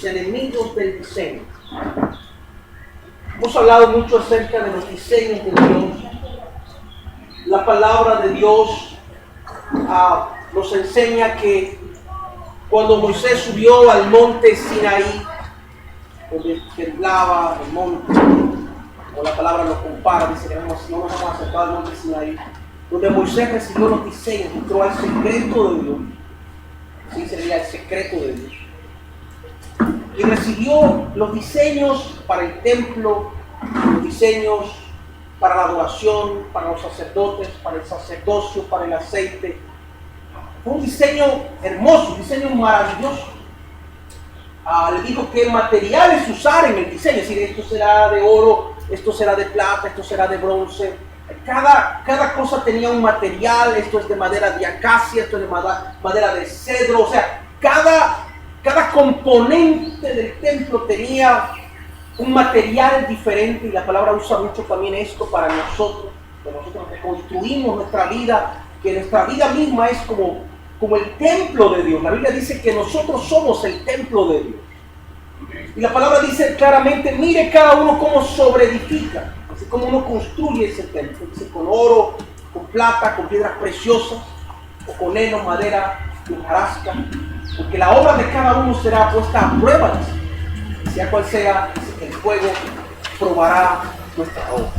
enemigos del diseño. Hemos hablado mucho acerca de los diseños de Dios. La palabra de Dios nos enseña que cuando Moisés subió al monte Sinaí, donde temblaba el monte, o la palabra lo compara, dice que no nos vamos a acercar al monte Sinaí, donde Moisés recibió los diseños, entró al secreto de Dios. Así sería el secreto de Dios. Y recibió los diseños para el templo, los diseños para la adoración, para los sacerdotes, para el sacerdocio, para el aceite. Fue un diseño hermoso, un diseño maravilloso. Le dijo qué materiales usar en el diseño, es decir, esto será de oro, esto será de plata, esto será de bronce. Cada cosa tenía un material, esto es de madera de acacia, esto es de madera de cedro, o sea, cada componente del templo tenía un material diferente, y la palabra usa mucho también esto para nosotros que construimos nuestra vida, que nuestra vida misma es como el templo de Dios. La Biblia dice que nosotros somos el templo de Dios. Y la palabra dice claramente, mire cada uno cómo sobreedifica, así como uno construye ese templo, dice con oro, con plata, con piedras preciosas, o con heno, madera, hojarasca, porque la obra de cada uno será puesta a prueba, sea cual sea, el fuego probará nuestra obra.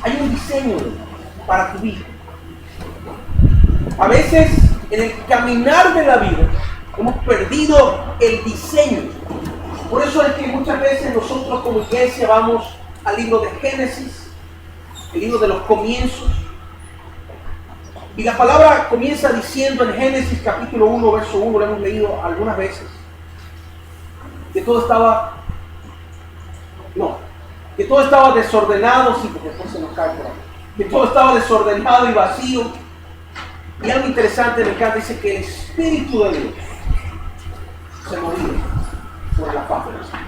Hay un diseño para tu vida. A veces en el caminar de la vida hemos perdido el diseño. Por eso es que muchas veces nosotros como iglesia vamos al libro de Génesis, el libro de los comienzos. Y la palabra comienza diciendo en Génesis capítulo 1, verso 1, lo hemos leído algunas veces, que todo estaba desordenado, sí, porque después se nos cae por ahí, que todo estaba desordenado y vacío. Y algo interesante, me encanta, dice que el Espíritu de Dios se movía sobre la faz de la tierra.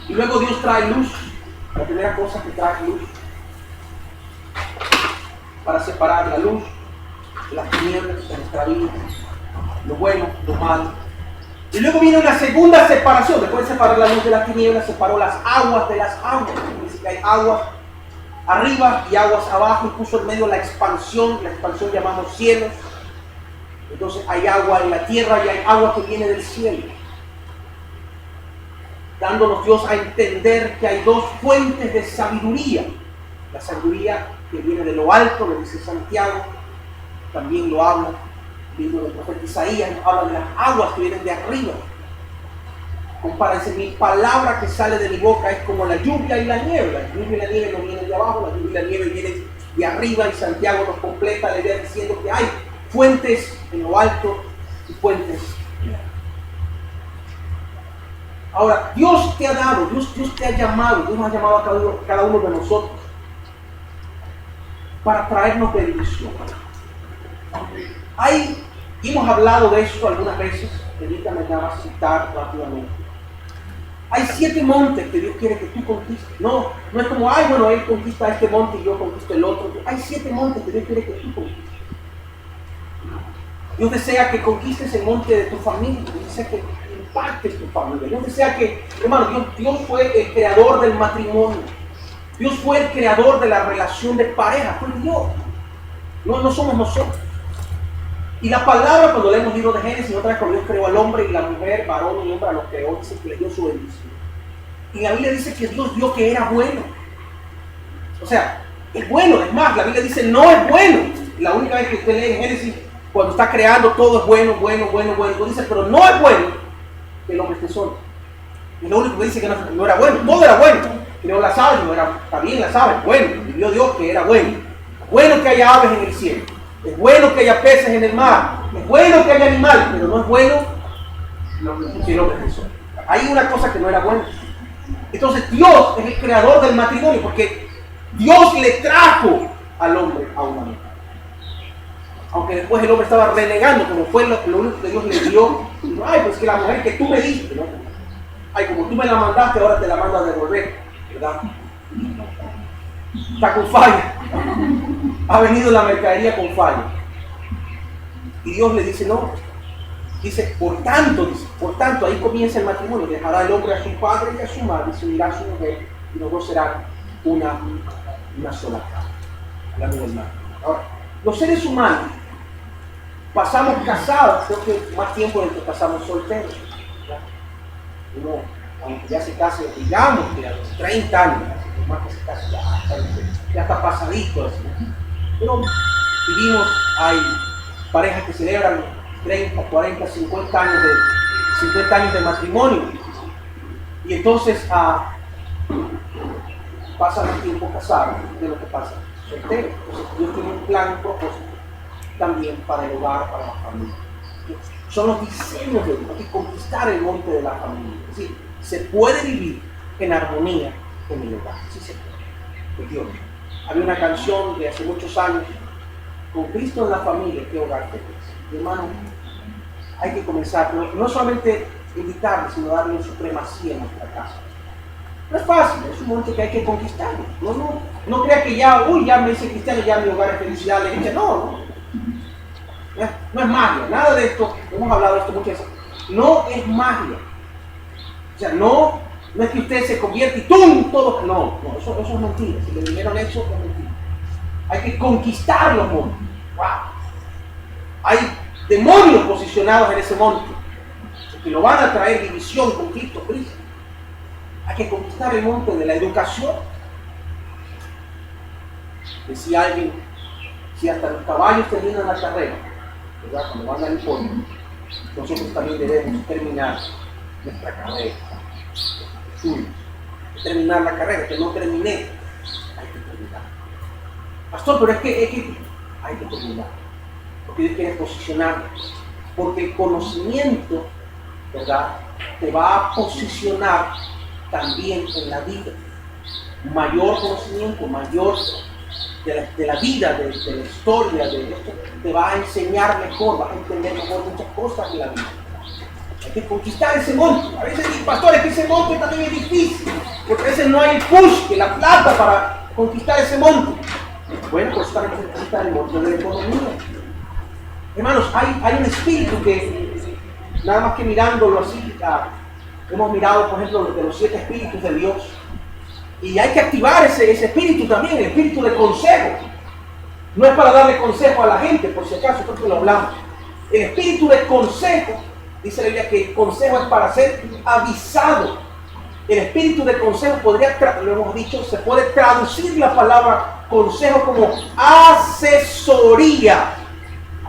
Y luego Dios trae luz, la primera cosa que trae luz, para separar la luz de las tinieblas de nuestra vida, lo bueno, lo malo. Y luego viene una segunda separación, después de separar la luz de las tinieblas, separó las aguas de las aguas. Dice que hay aguas arriba y aguas abajo, y puso en medio la expansión llamamos cielos. Entonces hay agua en la tierra y hay agua que viene del cielo, dándonos Dios a entender que hay dos fuentes de sabiduría. La sabiduría que viene de lo alto, le dice Santiago, también lo habla el libro del profeta Isaías, habla de las aguas que vienen de arriba. Compárense, mi palabra que sale de mi boca es como la lluvia y la nieve. La lluvia y la nieve no vienen de abajo, la lluvia y la nieve vienen de arriba, y Santiago nos completa la idea diciendo que hay fuentes en lo alto y fuentes en lo alto. Ahora, Dios te ha dado, Dios te ha llamado, Dios nos ha llamado a cada uno de nosotros para traernos bendición. Hemos hablado de esto algunas veces, permítame nada más citar rápidamente. Hay 7 montes que Dios quiere que tú conquistes. No es como, Él conquista este monte y yo conquisto el otro. Hay 7 montes que Dios quiere que tú conquistes. Dios desea que conquistes el monte de tu familia. Dios desea que impactes tu familia. Dios desea que, hermano, Dios fue el creador del matrimonio. Dios fue el creador de la relación de pareja. Fue Dios. No somos nosotros. Y la palabra, cuando leemos el libro de Génesis, otra vez cuando Dios creó al hombre y la mujer, varón y hembra, los creó, dice que le dio su bendición. Y la Biblia dice que Dios vio que era bueno. O sea, es bueno. Es más, la Biblia dice no es bueno. La única vez que usted lee en Génesis, cuando está creando, todo es bueno. Dios dice, pero no es bueno que el hombre esté solo. Y lo único que dice que no era bueno. Todo era bueno. Creó las aves, está bien las aves, bueno. Y vio Dios que era bueno. Bueno que haya aves en el cielo. Es bueno que haya peces en el mar. Es bueno que haya animales, pero no es bueno que el hombre esté solo. Hay una cosa que no era buena. Entonces Dios es el creador del matrimonio, porque Dios le trajo al hombre a una mujer. Aunque después el hombre estaba renegando, como fue lo único que Dios le dio. Pues que la mujer que tú me diste, ¿no? Como tú me la mandaste, ahora te la mando a devolver, ¿verdad? Está con falla. Ha venido la mercadería con falla. Y Dios le dice, no, Dice, por tanto, ahí comienza el matrimonio. Dejará el hombre a su padre y a su madre, y se unirá a su mujer, y los dos serán una sola carne. Hablando del matrimonio. Ahora, los seres humanos pasamos casados, creo que más tiempo del que pasamos solteros. Uno, aunque ya se case, digamos que a los 30 años, más que se case, ya está pasadito así. Pero vivimos, hay parejas que celebran 30, 40, 50 años de matrimonio. Y entonces pasa más tiempo casado de lo que pasa soltero. Entonces Dios tiene un plan, un propósito también para el hogar, para la familia. Son los diseños de Dios, hay que conquistar el monte de la familia. Es decir, se puede vivir en armonía en el hogar. Sí se puede. Dios. Había una canción de hace muchos años, con Cristo en la familia, ¿qué hogar tenés? Mi hermano, hay que comenzar, no solamente invitarle, sino darle supremacía en nuestra casa. No es fácil, es un monte que hay que conquistar. No crea que ya me hice cristiano, ya mi hogar es felicidad, alegría. No es magia, nada de esto, hemos hablado de esto muchas veces. No es magia. O sea, no es que usted se convierte y ¡tum! Todo. No, eso es mentira. Si le dijeron eso, es mentira. Hay que conquistar los montes. ¡Wow! Hay demonios posicionados en ese monte que lo van a traer división, conflicto, crisis. Hay que conquistar el monte de la educación. Decía alguien, si hasta los caballos terminan la carrera, ¿verdad? Cuando van al podio, nosotros también debemos terminar nuestra carrera. Terminar la carrera, que no terminé, hay que terminar. Pastor, pero es que hay que terminar. Porque Dios quiere posicionar, porque el conocimiento, ¿verdad?, te va a posicionar también en la vida. Mayor conocimiento, mayor de la vida, de la historia, de esto, te va a enseñar mejor, vas a entender mejor muchas cosas de la vida. Hay que conquistar ese monte. A veces, pastores, que ese monte también es difícil, porque a veces no hay el push, que la plata para conquistar ese monte. Bueno, pues también se necesita el monte de la economía. Hermanos, hay un espíritu que, nada más que mirándolo así, hemos mirado, por ejemplo, de los 7 espíritus de Dios, y hay que activar ese espíritu también, el espíritu de consejo. No es para darle consejo a la gente, por si acaso, creo que lo hablamos. El espíritu de consejo, dice la Biblia que el consejo es para ser avisado. El espíritu de consejo podría, lo hemos dicho, se puede traducir la palabra consejo como asesoría.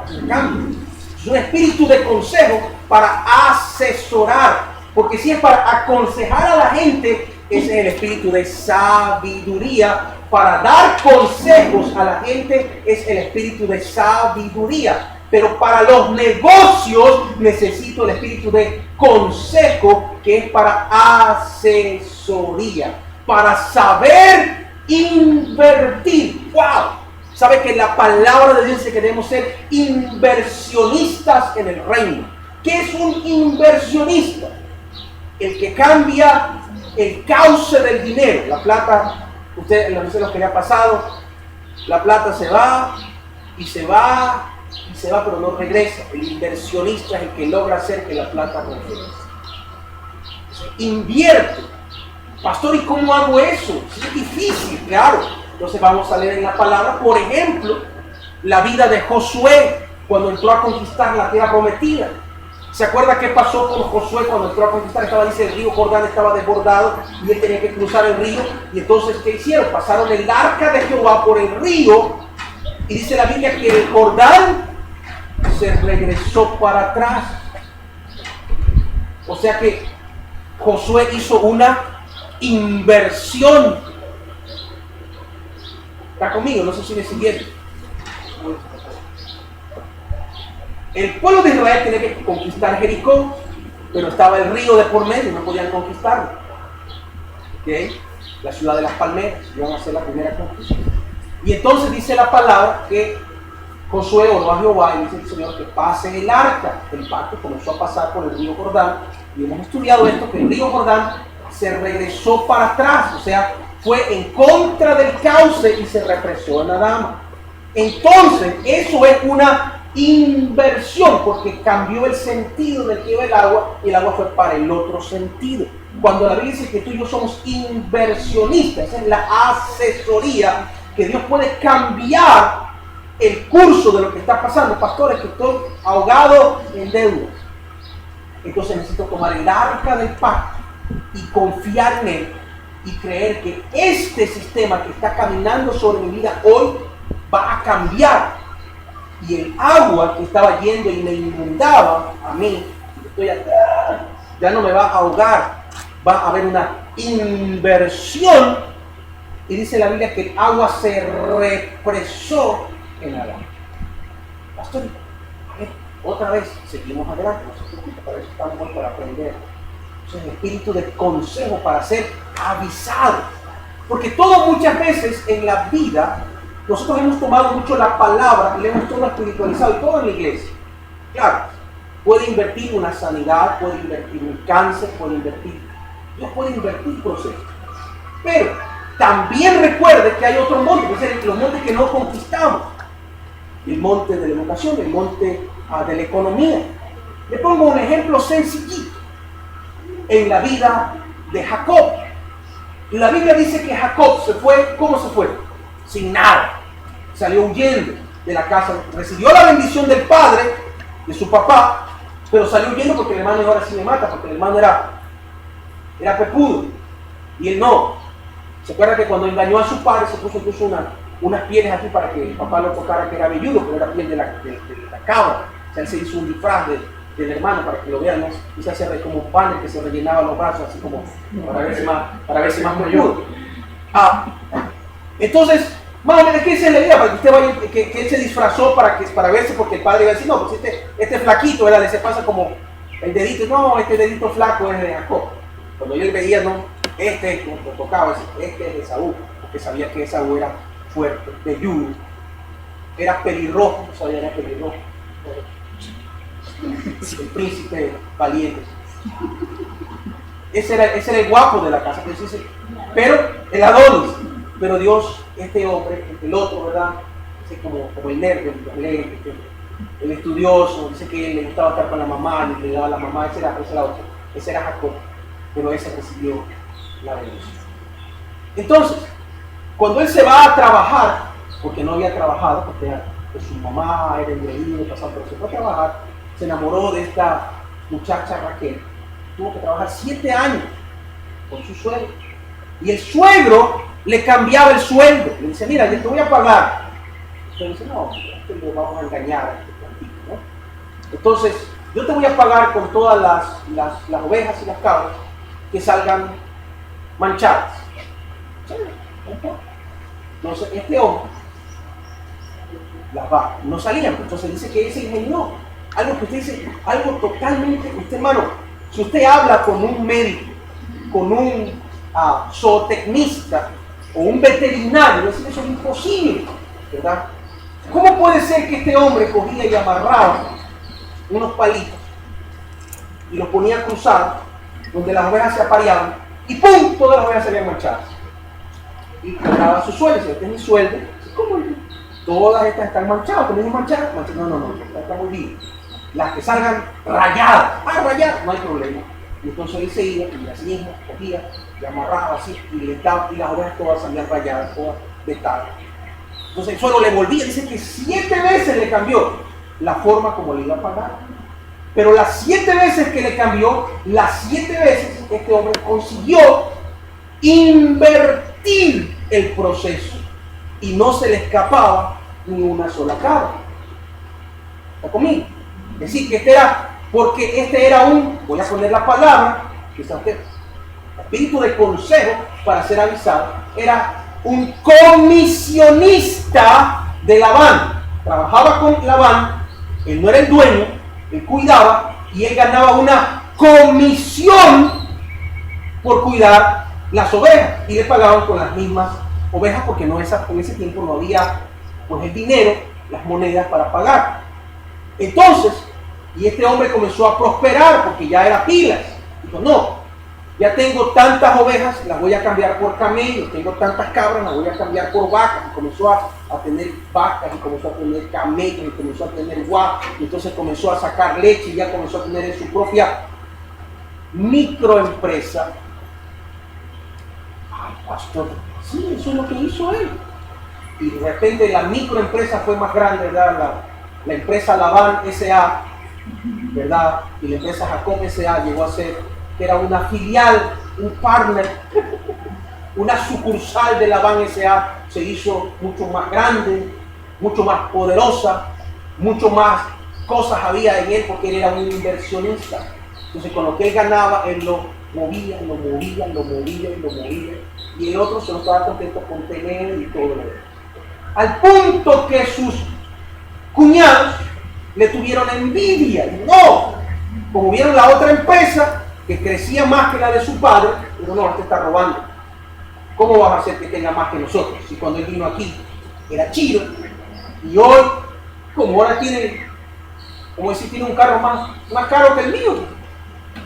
Es un espíritu de consejo para asesorar, porque si es para aconsejar a la gente, ese es el espíritu de sabiduría. Para dar consejos a la gente es el espíritu de sabiduría. Pero para los negocios necesito el espíritu de consejo, que es para asesoría, para saber invertir. ¡Wow! Sabe que la palabra de Dios dice que debemos ser inversionistas en el reino. ¿Qué es un inversionista? El que cambia el cauce del dinero. La plata, ustedes no sé lo que le ha pasado, la plata se va, pero no regresa. El inversionista es el que logra hacer que la plata regrese. Invierte. Pastor, ¿y cómo hago eso? Es difícil, claro. Entonces vamos a leer en la palabra, por ejemplo, la vida de Josué cuando entró a conquistar la tierra prometida. ¿Se acuerda qué pasó con Josué cuando entró a conquistar? Dice, el río Jordán estaba desbordado y él tenía que cruzar el río. Y entonces, ¿qué hicieron? Pasaron el arca de Jehová por el río. Y dice la Biblia que el Jordán se regresó para atrás. O sea que Josué hizo una inversión. ¿Está conmigo? No sé si me siguieron. El pueblo de Israel tenía que conquistar Jericó, pero estaba el río de por medio, no podían conquistarlo. ¿Okay? La ciudad de las palmeras, iban a hacer la primera conquista. Y entonces dice la palabra que Josué oró a Jehová y dice el Señor que pase el arca. El pacto comenzó a pasar por el río Jordán, y hemos estudiado esto, que el río Jordán se regresó para atrás, o sea, fue en contra del cauce y se represó en la dama. Entonces, eso es una inversión, porque cambió el sentido en el que iba el agua y el agua fue para el otro sentido. Cuando la Biblia dice que tú y yo somos inversionistas, esa es la asesoría, que Dios puede cambiar el curso de lo que está pasando. Pastores, que estoy ahogado en deudas. Entonces necesito tomar el arca del pacto y confiar en él y creer que este sistema que está caminando sobre mi vida hoy va a cambiar. Y el agua que estaba yendo y me inundaba a mí, estoy atrás, ya no me va a ahogar, va a haber una inversión. Y dice la Biblia que el agua se represó en el agua. Pastor, a ver, otra vez, seguimos adelante, no se preocupe, para eso estamos hoy, para aprender. Eso es el espíritu de consejo, para ser avisado. Porque todo muchas veces en la vida, nosotros hemos tomado mucho la palabra y le hemos todo espiritualizado, y todo en la iglesia. Claro, puede invertir una sanidad, puede invertir un cáncer, puede invertir, Dios puede invertir procesos. Pero también recuerde que hay otro monte, que es los montes que no conquistamos. El monte de la educación, el monte de la economía. Le pongo un ejemplo sencillito. En la vida de Jacob. La Biblia dice que Jacob se fue, ¿cómo se fue? Sin nada. Salió huyendo de la casa. Recibió la bendición del padre, de su papá, pero salió huyendo porque el hermano ahora sí me mata, porque el hermano era pepudo. Y él no. ¿Se acuerda que cuando engañó a su padre se puso incluso unas pieles aquí para que el papá lo tocara, que era velludo, pero era piel de la cabra? O sea, él se hizo un disfraz del hermano para que lo vean, ¿no? Y se hace como un pan que se rellenaba los brazos, así como para verse más velludo. Entonces, más o menos, ¿qué dice la idea? Para que usted vaya, que él se disfrazó para verse, porque el padre iba a decir, no, pues este flaquito, ¿verdad? Se pasa como el dedito, no, este dedito flaco es de Jacob. Cuando yo le veía, no, como tocaba, este es de Esaú, porque sabía que Esaú era fuerte, velludo, era pelirrojo, no sabía, era pelirrojo. El príncipe valiente. Ese era el guapo de la casa, pero el Adonis. Pero Dios, este hombre, el otro, ¿verdad? Ese como el nerd, el estudioso, dice que le gustaba estar con la mamá, le daba a la mamá, ese era Jacob, pero ese recibió la bendición. Entonces, cuando él se va a trabajar, porque no había trabajado, porque su mamá era engreída, pero se fue a trabajar, se enamoró de esta muchacha Raquel, tuvo que trabajar 7 años con su suegro, y el suegro le cambiaba el sueldo, le dice, mira, yo te voy a pagar. Entonces dice, no, le vamos a engañar a este plantito, ¿no? Entonces, yo te voy a pagar con todas las ovejas y las cabras que salgan manchadas. Entonces, este hombre las va, no salían, entonces dice que él se ingenió. Algo que usted dice, algo totalmente, usted, hermano, si usted habla con un médico, con un zootecnista o un veterinario, eso es imposible, ¿verdad? ¿Cómo puede ser que este hombre cogía y amarraba unos palitos y los ponía cruzados, donde las ovejas se apareaban, y ¡pum! Todas las ovejas se habían manchadas? Y cobraba su sueldo, si este es mi sueldo, ¿cómo? Todas estas están manchadas, ¿cómo manchadas? No, está muy bien. Las que salgan rayadas, rayadas, no hay problema. Y entonces él se iba y así mismo cogía y amarraba así y las ovejas todas salían rayadas, todas vetadas. Entonces el suelo le volvía, dice que 7 veces le cambió la forma como le iba a pagar. Pero las 7 veces que le cambió, las 7 veces este hombre consiguió invertir el proceso y no se le escapaba ni una sola cabra. ¿Está conmigo? Es decir, que este era voy a poner la palabra, que está usted, espíritu de consejo para ser avisado, era un comisionista de Labán. Trabajaba con Labán, él no era el dueño, él cuidaba y él ganaba una comisión por cuidar las ovejas y le pagaban con las mismas ovejas porque en ese tiempo no había pues el dinero, las monedas para pagar. Entonces, y este hombre comenzó a prosperar porque ya era pilas. Dijo, no, Ya tengo tantas ovejas, las voy a cambiar por camellos. Tengo tantas cabras, las voy a cambiar por vacas. Y comenzó a tener vacas, y comenzó a tener camellos, y comenzó a tener guau. Y entonces comenzó a sacar leche, y ya comenzó a tener su propia microempresa. Ay, pastor, sí, eso es lo que hizo él. Y de repente la microempresa fue más grande, ¿verdad? La empresa Labán S.A., ¿verdad? Y la empresa Jacob S.A. llegó a ser, que era una filial, un partner, una sucursal de Labán S.A., se hizo mucho más grande, mucho más poderosa, mucho más cosas había en él porque él era un inversionista. Entonces con lo que él ganaba, él lo movía, y el otro se lo estaba contento con tener y todo lo demás. Al punto que sus cuñados le tuvieron envidia. Y no, como vieron la otra empresa que crecía más que la de su padre, digo, no, este está robando. ¿Cómo vas a hacer que tenga más que nosotros? Si cuando él vino aquí era chido, y hoy, como ahora tiene, como decir, tiene un carro más caro que el mío,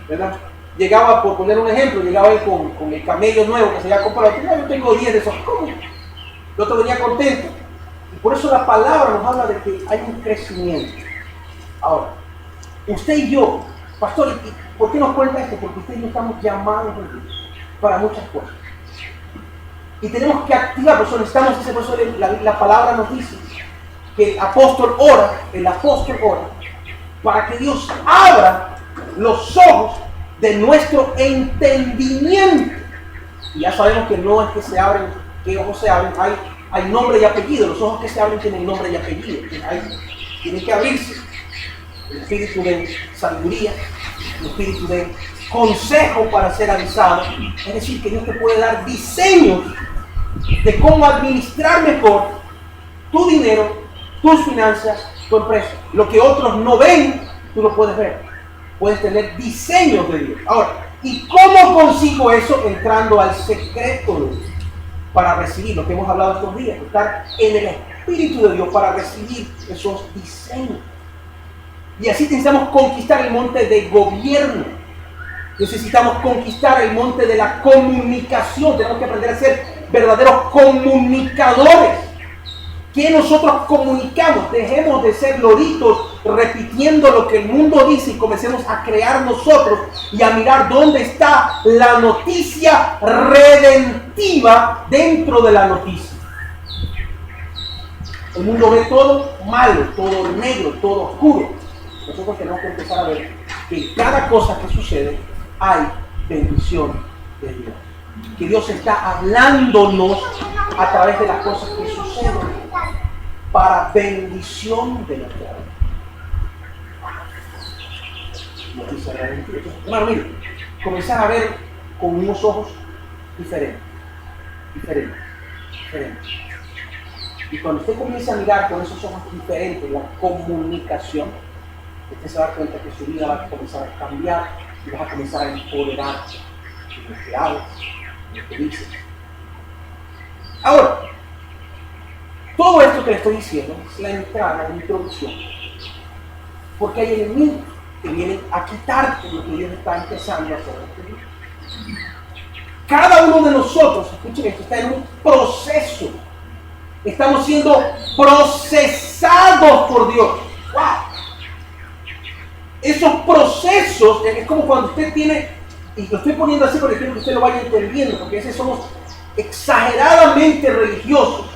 ¿verdad? Llegaba, por poner un ejemplo, llegaba él con el camello nuevo que se había comprado. Yo tengo 10 de esos. ¿Cómo? El otro venía contento. Y por eso la palabra nos habla de que hay un crecimiento. Ahora, usted y yo, pastor, ¿por qué nos cuenta esto? Porque usted y yo estamos llamados para muchas cosas. Y tenemos que activar, por eso necesitamos ese proceso. La palabra nos dice que el apóstol ora para que Dios abra los ojos de nuestro entendimiento. Y ya sabemos que no es que se abren, que ojos se abren, hay nombre y apellido. Los ojos que se abren tienen nombre y apellido. Tienen que abrirse. El espíritu de sabiduría, el espíritu de consejo para ser avisado. Es decir, que Dios te puede dar diseños de cómo administrar mejor tu dinero, tus finanzas, tu empresa. Lo que otros no ven, tú lo puedes ver. Puedes tener diseños de Dios. Ahora, ¿y cómo consigo eso? Entrando al secreto de Dios para recibir lo que hemos hablado estos días, estar en el Espíritu de Dios para recibir esos diseños. Y así necesitamos conquistar el monte de gobierno. Necesitamos conquistar el monte de la comunicación. Tenemos que aprender a ser verdaderos comunicadores. ¿Qué nosotros comunicamos? Dejemos de ser loritos repitiendo lo que el mundo dice y comencemos a crear nosotros y a mirar dónde está la noticia redentiva dentro de la noticia. El mundo ve todo malo, todo negro, todo oscuro. Nosotros tenemos que empezar a ver que en cada cosa que sucede hay bendición de Dios. Que Dios está hablándonos a través de las cosas que suceden para bendición de nuestra vida. Hermano, mire, comenzar a ver con unos ojos diferentes. Y cuando usted comienza a mirar con esos ojos diferentes la comunicación, usted se va a dar cuenta que su vida va a comenzar a cambiar y vas a comenzar a empoderarse de lo que hablas, de lo que dices. Ahora, todo esto que le estoy diciendo es la entrada, la introducción. Porque hay enemigos que vienen a quitarte lo que Dios está empezando a hacer. Cada uno de nosotros, escuchen esto, está en un proceso. Estamos siendo procesados por Dios. ¡Wow! Esos procesos es como cuando usted tiene, y lo estoy poniendo así por ejemplo que usted lo vaya entendiendo, porque a veces somos exageradamente religiosos.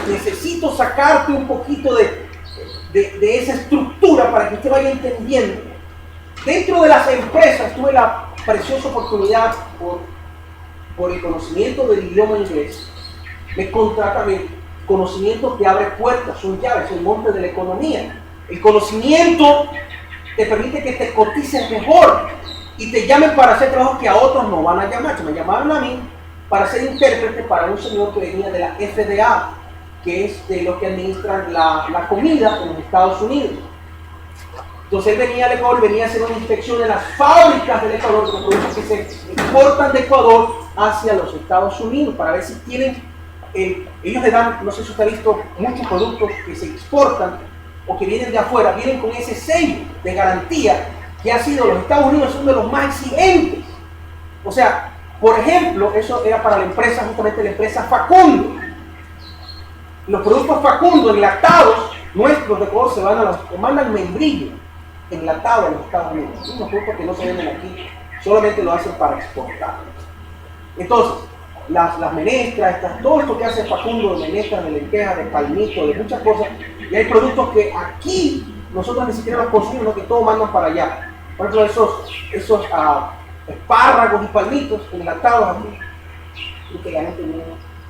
Necesito sacarte un poquito de esa estructura para que usted vaya entendiendo. Dentro de las empresas tuve la preciosa oportunidad por el conocimiento del idioma inglés. Me contratan el conocimiento que abre puertas, son llaves, el monte de la economía. El conocimiento te permite que te cotices mejor y te llamen para hacer trabajos que a otros no van a llamar. Me llamaron a mí para ser intérprete para un señor que venía de la FDA, que es de los que administran la comida en los Estados Unidos. Entonces él venía al Ecuador y venía a hacer una inspección en las fábricas del Ecuador, de los productos que se exportan de Ecuador hacia los Estados Unidos, para ver si tienen, ellos le dan, no sé si usted ha visto, muchos productos que se exportan o que vienen de afuera, vienen con ese sello de garantía que ha sido, los Estados Unidos son de los más exigentes. O sea, por ejemplo, eso era para la empresa, justamente la empresa Facundo. Los productos Facundo enlatados, nuestros de Ecuador, se van a los, mandan membrillo enlatado a los Estados Unidos. Son unos productos que no se venden aquí, solamente lo hacen para exportar. Entonces, las menestras, todo esto que hace Facundo de menestras, de lentejas, de palmito, de muchas cosas, y hay productos que aquí nosotros ni siquiera los consumimos, sino que todos mandan para allá. Por ejemplo, esos espárragos y palmitos enlatados aquí, y que la gente viene.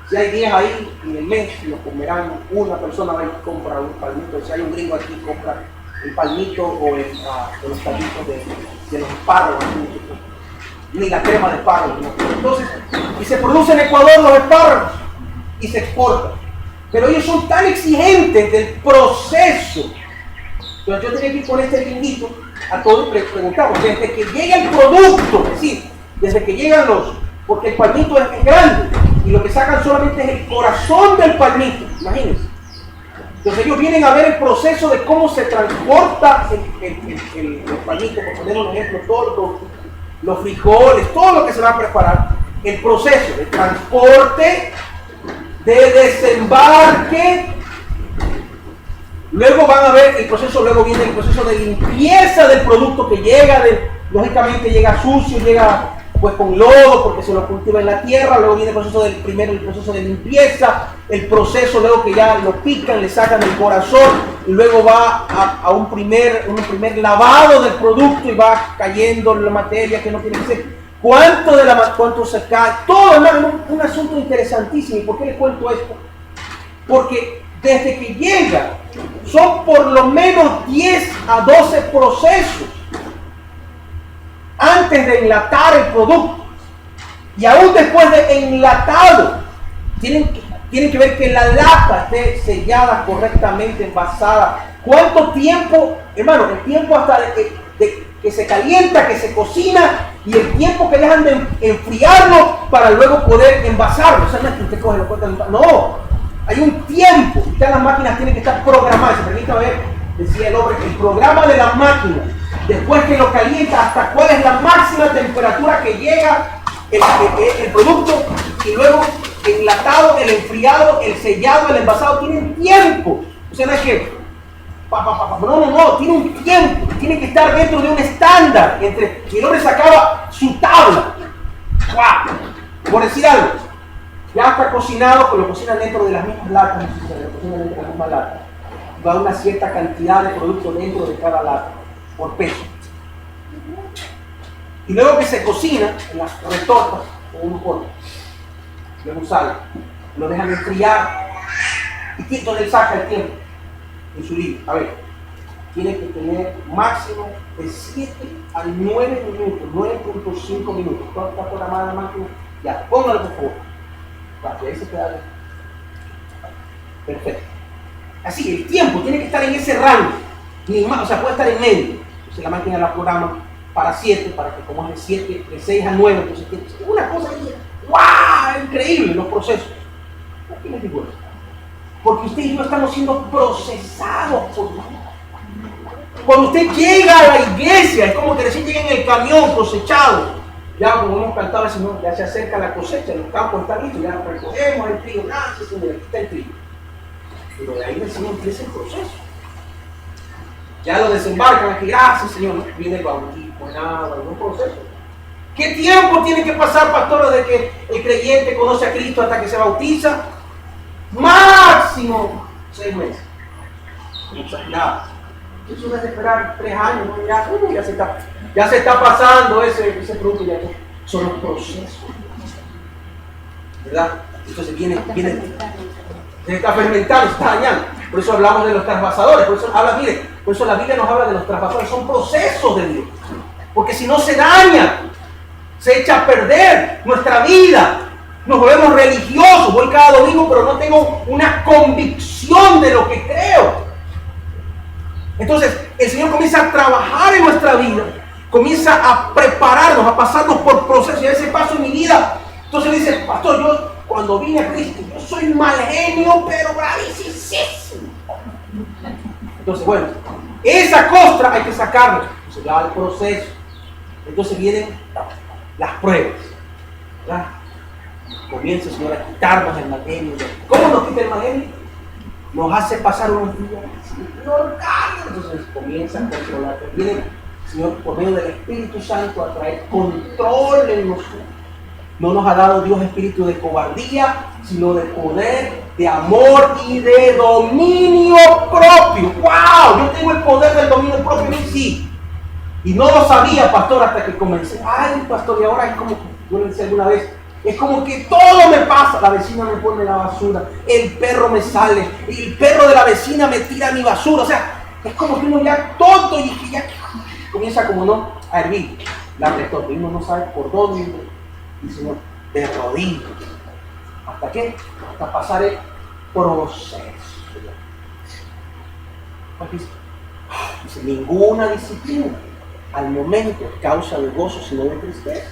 Si hay 10 ahí en el mes, los comerán, una persona va y compra un palmito. Si hay un gringo aquí, compra el palmito o los palmitos de los espárragos, ni la crema de espárragos. ¿No? Entonces, y se produce en Ecuador los espárragos y se exporta. Pero ellos son tan exigentes del proceso. Entonces yo tenía que ir con este gringuito a todos y preguntamos, desde que llega el producto, es decir, desde que llegan porque el palmito es grande y lo que sacan solamente es el corazón del palmito, imagínense. Entonces ellos vienen a ver el proceso de cómo se transporta el palmito, por poner un ejemplo, todos los frijoles, todo lo que se va a preparar, el proceso de transporte, de desembarque. Luego van a ver el proceso, luego viene el proceso de limpieza del producto que llega, lógicamente llega sucio, llega pues con lodo porque se lo cultiva en la tierra, luego viene el proceso el proceso de limpieza, el proceso luego que ya lo pican, le sacan el corazón, y luego va a un primer lavado del producto y va cayendo la materia que no tiene que ser. ¿Cuánto se cae? Todo, hermano, un asunto interesantísimo. ¿Y por qué les cuento esto? Porque desde que llega, son por lo menos 10 a 12 procesos antes de enlatar el producto. Y aún después de enlatado, tienen que ver que la lata esté sellada correctamente, envasada. ¿Cuánto tiempo, hermano? El tiempo hasta de que se calienta, que se cocina, y el tiempo que dejan de enfriarlo para luego poder envasarlo. O sea, no es que usted coge lo cuenta, no. Hay un tiempo, y las máquinas tienen que estar programadas. Permítame ver, decía el hombre, el programa de las máquinas, después que lo calienta, hasta cuál es la máxima temperatura que llega el producto, y luego el enlatado, el enfriado, el sellado, el envasado, tienen tiempo. O sea, no es que, no, tiene un tiempo, tiene que estar dentro de un estándar. Y el hombre sacaba su tabla, por decir algo. Ya está cocinado, pues lo cocinan dentro de las mismas latas, va una cierta cantidad de producto dentro de cada lata, por peso. Y luego que se cocina en las retortas, o un horno, luego sale, lo dejan enfriar, y entonces él saca el tiempo en su libro. A ver, tiene que tener máximo de 7 a 9 minutos, 9.5 minutos. ¿Cuánto está programada la máquina? Ya, póngalo por favor. Para que ahí se quede. Perfecto. Así, el tiempo tiene que estar en ese rango. Ni más, o sea, puede estar en medio. Entonces la máquina la programa para 7, para que como es de 6 a 9. Entonces, es una cosa que, ¡wow! Increíble los procesos. ¿Por qué les digo eso? Porque usted y yo estamos siendo procesados por Dios. Cuando usted llega a la iglesia, es como que recién llega en el camión cosechado. Ya como hemos cantado el Señor, ya se acerca la cosecha, los campos están listos, ya recogemos el trigo, gracias Señor, aquí está el trigo. Pero de ahí el Señor empieza el proceso. Ya lo desembarcan aquí, gracias Señor, viene el bautismo, nada, un proceso. ¿Qué tiempo tiene que pasar, pastor, desde que el creyente conoce a Cristo hasta que se bautiza? Máximo 6 meses. Nada. Eso es de esperar 3 años, ¿no? Ya se está pasando ese producto. Ya son los procesos. ¿Verdad? Entonces viene, se está fermentando, se está dañando. Por eso hablamos de los trasvasadores. Por eso la Biblia nos habla de los trasvasadores. Son procesos de Dios. Porque si no se daña, se echa a perder nuestra vida. Nos volvemos religiosos. Voy cada domingo, pero no tengo una convicción de lo que creo. Entonces, el Señor comienza a trabajar en nuestra vida, comienza a prepararnos, a pasarnos por procesos. Y a ese paso en mi vida, entonces dice, pastor, yo cuando vine a Cristo, yo soy mal genio, pero bravísimo. Entonces, bueno, esa costra hay que sacarla. Entonces, ya el proceso. Entonces vienen las pruebas, ¿verdad? Comienza, Señor, a quitarnos el mal genio. ¿Cómo nos quita el mal genio? Nos hace pasar unos días normales. Entonces comienza a controlar. Viene, Señor, por medio del Espíritu Santo a traer control en nosotros. No nos ha dado Dios espíritu de cobardía, sino de poder, de amor y de dominio propio. ¡Wow! Yo tengo el poder del dominio propio en sí. Y no lo sabía, pastor, hasta que comencé. Ay, pastor, y ahora es como, yo le decía alguna vez, es como que todo me pasa. La vecina me pone la basura, el perro me sale, el perro de la vecina me tira mi basura. O sea, es como que uno ya tonto y que ya comienza como no a hervir. La retorna y uno no sabe por dónde. Y Señor, de rodillas. ¿Hasta qué? Hasta pasar el proceso. Dice, ninguna disciplina al momento es causa de gozo, sino de tristeza.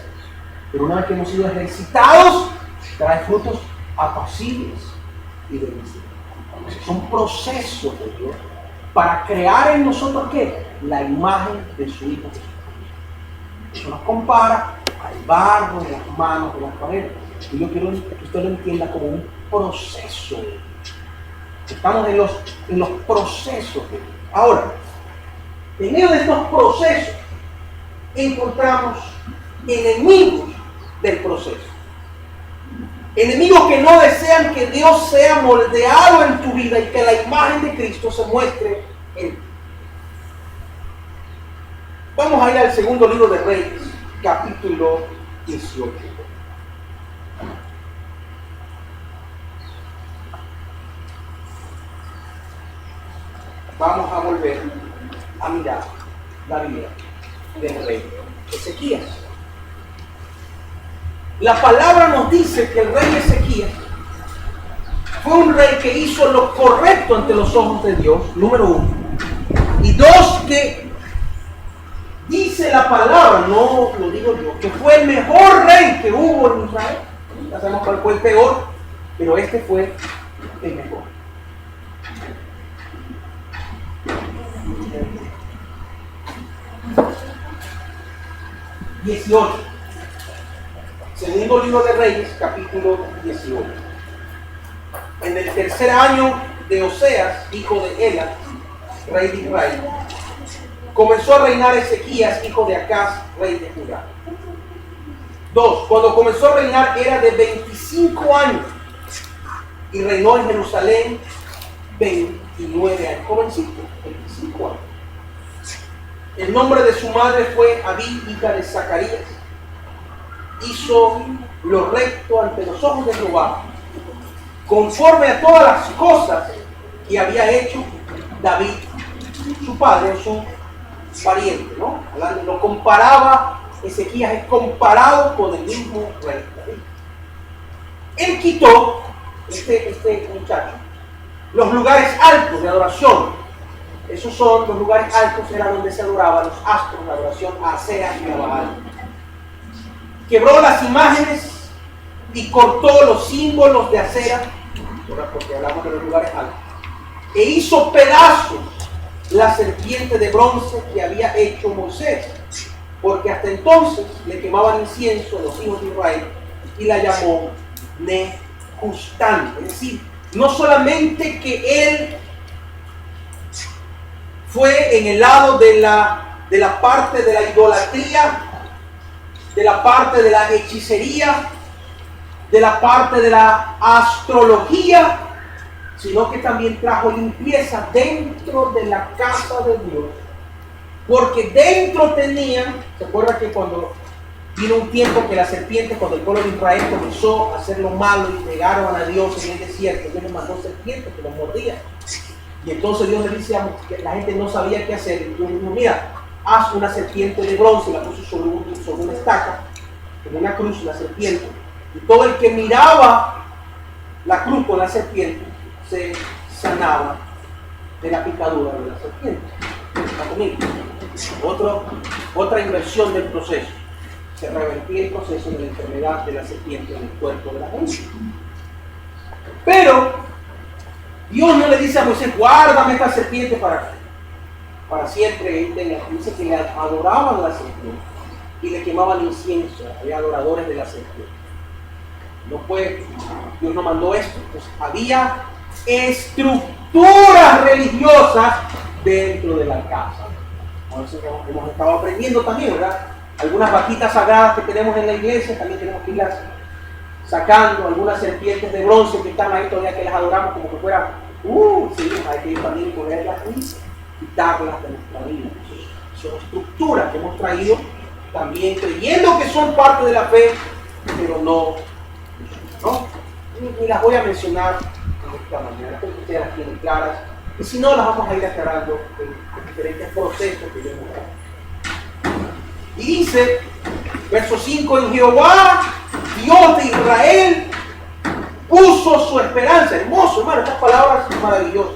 Pero una vez que hemos sido ejercitados, trae frutos apacibles y de misericordia. Son procesos de Dios para crear en nosotros ¿qué? La imagen de su Hijo Jesucristo. Eso nos compara al barro de las manos de las paredes. Y yo quiero que usted lo entienda como un proceso. Estamos en los procesos. Ahora, en medio de estos procesos, encontramos enemigos del proceso. Enemigos que no desean que Dios sea moldeado en tu vida y que la imagen de Cristo se muestre en ti. Vamos a ir al segundo libro de Reyes, capítulo 18. Vamos a volver a mirar la vida del rey Ezequías. La palabra nos dice que el rey Ezequías fue un rey que hizo lo correcto ante los ojos de Dios, número uno. Y dos, que dice la palabra, no lo digo yo, que fue el mejor rey que hubo en Israel. Ya sabemos cuál fue el peor, pero este fue el mejor. 18. Segundo libro de Reyes, capítulo 18. En el tercer año de Oseas, hijo de Ela, rey de Israel, comenzó a reinar Ezequías, hijo de Acaz, rey de Judá. 2. Cuando comenzó a reinar era de 25 años y reinó en Jerusalén 29 años. Jovencito, 25 años. El nombre de su madre fue Abí, hija de Zacarías. Hizo lo recto ante los ojos de Jehová, conforme a todas las cosas que había hecho David, su padre o su pariente, ¿no? Lo comparaba, Ezequías es comparado con el mismo rey David. Él quitó, este muchacho, los lugares altos de adoración. Esos son los lugares altos, era donde se adoraban los astros, la adoración a Acera y a Baal. Quebró las imágenes y cortó los símbolos de Acera, porque hablamos de los lugares altos, e hizo pedazos la serpiente de bronce que había hecho Moisés, porque hasta entonces le quemaban incienso a los hijos de Israel, y la llamó Nehustán. Es decir, no solamente que él fue en el lado de la parte de la idolatría, de la parte de la hechicería, de la parte de la astrología, sino que también trajo limpieza dentro de la casa de Dios. Porque dentro tenían, ¿se acuerda que cuando vino un tiempo que la serpiente, cuando el pueblo de Israel comenzó a hacer lo malo y negaron a Dios en el desierto, Dios les mandó serpientes que los mordían? Y entonces Dios le dice a la gente no sabía qué hacer. Y Dios le dijo, mira, haz una serpiente de bronce, la puso sobre una estaca, en una cruz, la serpiente. Y todo el que miraba la cruz con la serpiente se sanaba de la picadura de la serpiente. ¿Está conmigo? Otra inversión del proceso. Se revertía el proceso de la enfermedad de la serpiente en el cuerpo de la gente. Pero Dios no le dice a Moisés, guárdame esta serpiente para siempre. Dice que le adoraban a la serpiente. y le quemaban incienso. Había adoradores de la serpiente. No fue, Dios no mandó esto. Entonces, había estructuras religiosas dentro de la casa. Entonces, hemos estado aprendiendo también, ¿verdad? Algunas vaquitas sagradas que tenemos en la iglesia, también tenemos que irlas sacando. Algunas serpientes de bronce que están ahí todavía, que las adoramos como que fuera, sí, hay que ir también ponerlas y quitarlas de nuestra vida. Son estructuras que hemos traído también creyendo que son parte de la fe, pero no. Ni las voy a mencionar en esta mañana, creo que ustedes las tienen claras, y si no, las vamos a ir aclarando en diferentes procesos que yo hemos dado. Y dice, verso 5, en Jehová, Dios de Israel, puso su esperanza. Hermoso, hermano, estas palabras son maravillosas.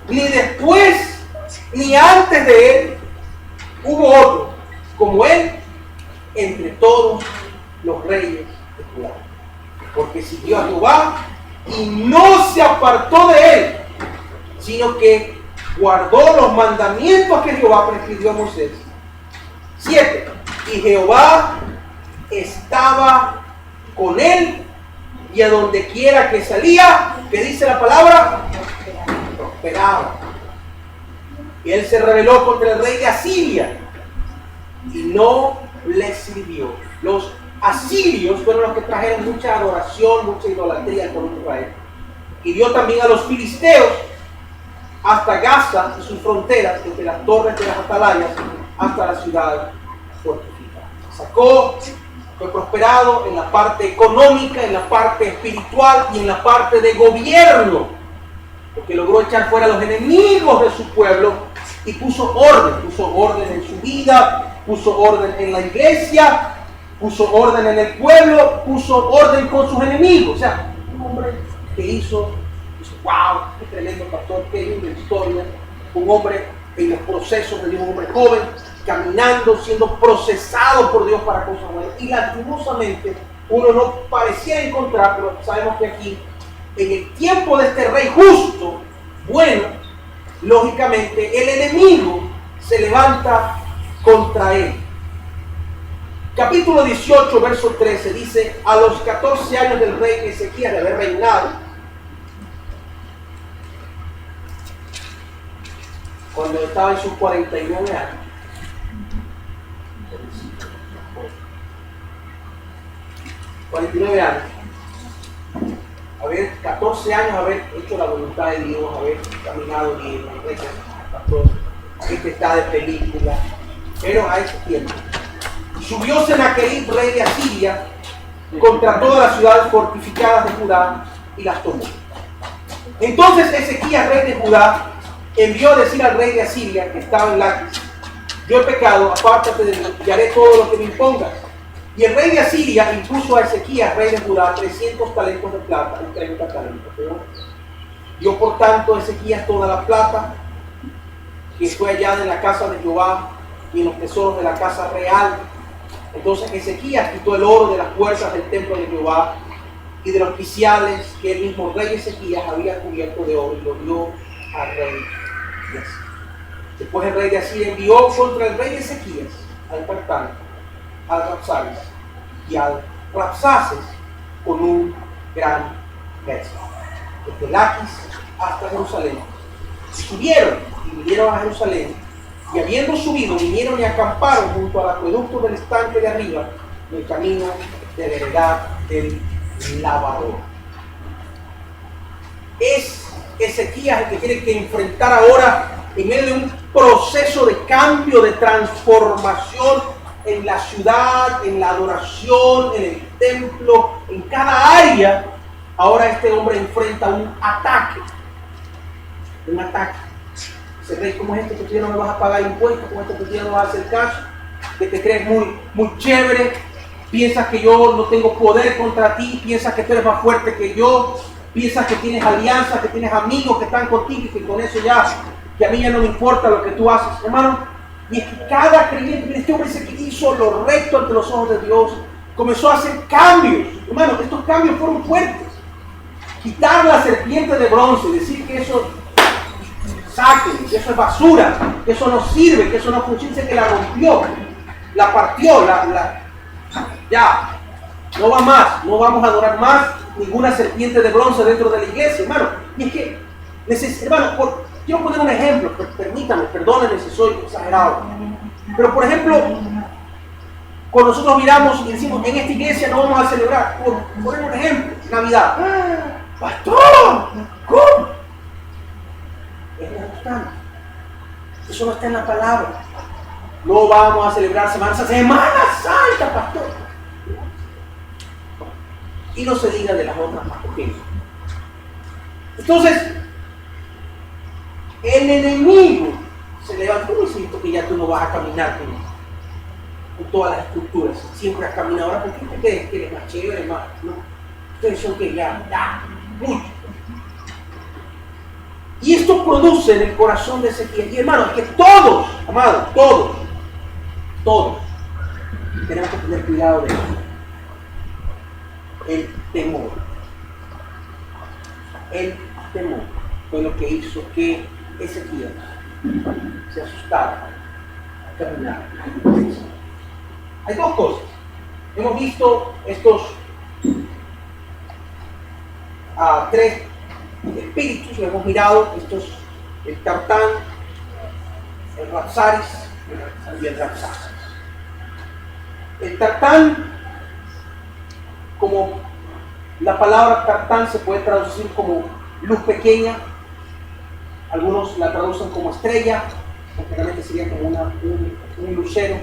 Ni después, ni antes de él, hubo otro como él entre todos los reyes de Judá. Porque siguió a Jehová y no se apartó de él, sino que guardó los mandamientos que Jehová prescribió a Moisés. 7. Y Jehová estaba con él, y a donde quiera que salía, que dice la palabra, prosperaba. Y él se rebeló contra el rey de Asiria y no le sirvió. Los asirios fueron los que trajeron mucha adoración, mucha idolatría al pueblo de Israel. Y dio también a los filisteos hasta Gaza y sus fronteras, desde las torres de las atalayas hasta la ciudad fortificada. Sacó, fue prosperado en la parte económica, en la parte espiritual y en la parte de gobierno, porque logró echar fuera a los enemigos de su pueblo y puso orden en su vida, puso orden en la iglesia, puso orden en el pueblo, puso orden con sus enemigos. O sea, un hombre que hizo wow, qué tremendo pastor, qué linda historia. Un hombre en los procesos de Dios, un hombre joven, caminando, siendo procesado por Dios para cosas buenas. Y lastimosamente, uno no parecía encontrar, pero sabemos que aquí, en el tiempo de este rey justo, bueno, lógicamente, el enemigo se levanta contra él. Capítulo 18, verso 13, dice, a los 14 años del rey Ezequías de haber reinado, cuando estaba en sus 49 años, haber 14 años, haber hecho la voluntad de Dios, haber caminado bien, que está de película, pero a ese tiempo subió Senaquerib, rey de Asiria, contra todas las ciudades fortificadas de Judá y las tomó. Entonces Ezequías, rey de Judá, envió a decir al rey de Asiria, que estaba en Laquis, yo he pecado, apártate de mí y haré todo lo que me impongas. Y el rey de Asiria impuso a Ezequías, rey de Judá, 300 talentos de plata y 30 talentos de oro. Dio por tanto a Ezequías toda la plata que fue hallada en la casa de Jehová y en los tesoros de la casa real. Entonces Ezequías quitó el oro de las puertas del templo de Jehová y de los quiciales que el mismo rey Ezequías había cubierto de oro y lo dio al rey de Asiria. Después el rey de Asiria envió contra el rey de Ezequías al Tartán, al Rapsaris y al Rapsaces con un gran ejército, desde Laquis hasta Jerusalén. Subieron y vinieron a Jerusalén, y habiendo subido, vinieron y acamparon junto al acueducto del estanque de arriba, en el camino de la heredad del lavador. Es Ezequías el que tiene que enfrentar ahora, en medio de un proceso de cambio, de transformación en la ciudad, en la adoración, en el templo, en cada área. Ahora este hombre enfrenta un ataque. Un ataque. Dice, rey, ¿cómo es esto que tú ya no me vas a pagar impuestos? ¿Cómo es esto que tú ya no vas a hacer caso? Que te crees muy chévere. Piensas que yo no tengo poder contra ti. Piensas que tú eres más fuerte que yo. Piensas que tienes alianzas, que tienes amigos que están contigo y que con eso ya, que a mí ya no me importa lo que tú haces, hermano. Y es que cada creyente, este hombre se hizo lo recto ante los ojos de Dios, comenzó a hacer cambios. Hermano, estos cambios fueron fuertes. Quitar la serpiente de bronce, decir que eso saquen, que eso es basura, que eso no sirve, que eso no funciona, que la rompió. la partió, ya, no va más, no vamos a adorar más ninguna serpiente de bronce dentro de la iglesia, hermano. Y es que, hermano, quiero poner un ejemplo, permítame, perdónenme si soy exagerado. Pero por ejemplo, cuando nosotros miramos y decimos, en esta iglesia no vamos a celebrar, por poner un ejemplo, Navidad. ¡Pastor! ¿Cómo? Es injusto. Eso no está en la palabra. No vamos a celebrar Semana Santa, pastor. Y no se diga de las otras más pequeñas. Entonces, el enemigo se levanta. ¿Cómo es esto que ya tú no vas a caminar con todas las estructuras? Siempre has caminado. Ahora, ¿por qué te crees que eres más chévere, más? No. Ustedes son que ya, mucho. Y esto produce en el corazón de Ezequiel. Y hermanos, que todos, amados, todos, tenemos que tener cuidado de eso. El temor fue lo que hizo que Ezequiel se asustara al caminar. Hay dos cosas. Hemos visto estos tres espíritus, lo hemos mirado, el Tartán, el Rapsaris y el Rapsaces. El Tartán, como la palabra Tartán se puede traducir como luz pequeña, algunos la traducen como estrella, realmente sería como un lucero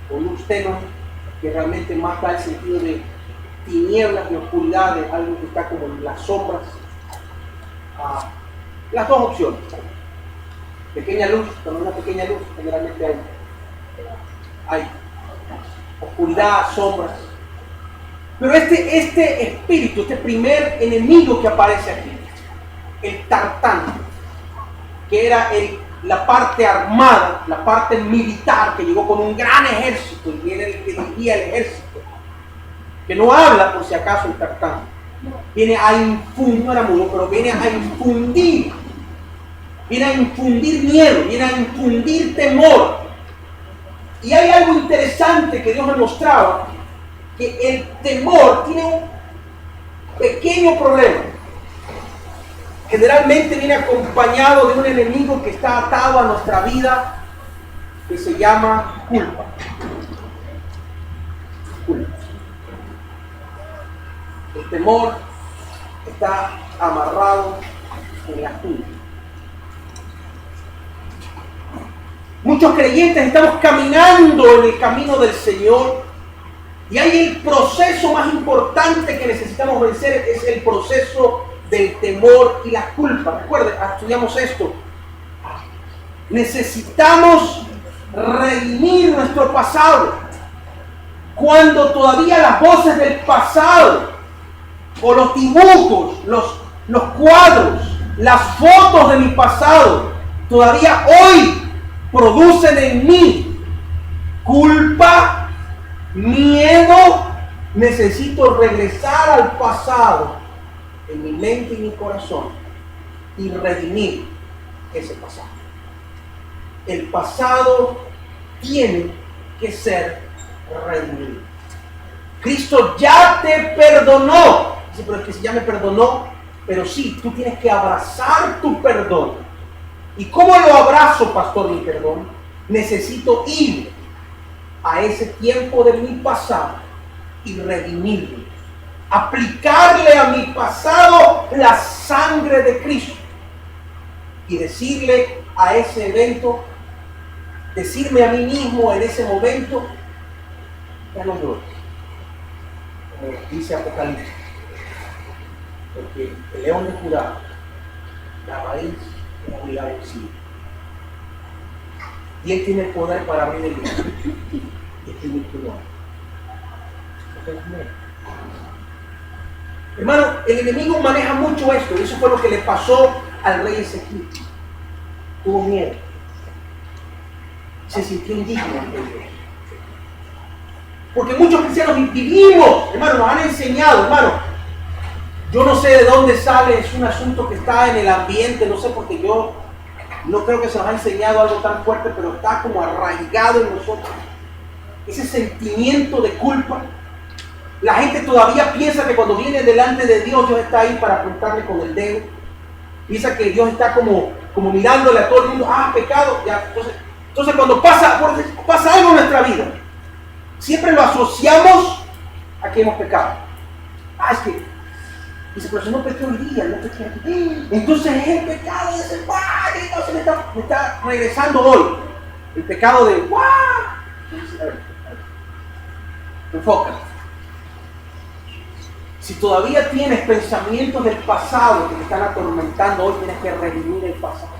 o luz tenue, que realmente más da el sentido de tinieblas, de oscuridad, de algo que está como en las sombras. Las dos opciones, pequeña luz, con una pequeña luz generalmente hay oscuridad, sombras. Pero este espíritu, este primer enemigo que aparece aquí, el Tartán, que era la parte armada, la parte militar, que llegó con un gran ejército y era el que dirigía el ejército, que no habla por si acaso el Tartán, viene a infundir, no era mudo, pero viene a infundir miedo, viene a infundir temor. Y hay algo interesante que Dios me mostraba, que el temor tiene un pequeño problema. Generalmente viene acompañado de un enemigo que está atado a nuestra vida, que se llama culpa. El temor está amarrado en la culpa. Muchos creyentes estamos caminando en el camino del Señor y hay el proceso más importante que necesitamos vencer, es el proceso del temor y la culpa. Recuerden, estudiamos esto. Necesitamos redimir nuestro pasado. Cuando todavía las voces del pasado, o los dibujos, los cuadros, las fotos de mi pasado, todavía hoy producen en mí culpa, miedo, necesito regresar al pasado en mi mente y mi corazón y redimir ese pasado. El pasado tiene que ser redimido. Cristo ya te perdonó. Dice, pero es que si ya me perdonó, pero sí, tú tienes que abrazar tu perdón. ¿Y cómo lo abrazo, pastor, mi perdón? Necesito ir a ese tiempo de mi pasado y redimirlo. Aplicarle a mi pasado la sangre de Cristo. Y decirle a ese evento, decirme a mí mismo en ese momento, ya no llores. Como dice Apocalipsis. Porque el león de Judá, la raíz, es obligado en sí. Y él tiene el poder para abrir el libro y escribir tu nombre. Hermano, el enemigo maneja mucho esto, y eso fue lo que le pasó al rey Ezequiel. Tuvo miedo. Se sintió indigno ante Dios. Porque muchos cristianos vivimos, hermano, nos han enseñado, hermano. Yo no sé de dónde sale, es un asunto que está en el ambiente, no sé, porque yo no creo que se nos ha enseñado algo tan fuerte, pero está como arraigado en nosotros. Ese sentimiento de culpa. La gente todavía piensa que cuando viene delante de Dios, Dios está ahí para apuntarle con el dedo. Piensa que Dios está como mirándole a todo el mundo, pecado, ya. Entonces cuando pasa algo en nuestra vida, siempre lo asociamos a que hemos pecado. Es que, dice, pero si no pequé hoy día, no pequé aquí. Entonces es el pecado de ese padre, entonces me está regresando hoy. El pecado de, enfócate. Si todavía tienes pensamientos del pasado que te están atormentando, hoy tienes que redimir el pasado.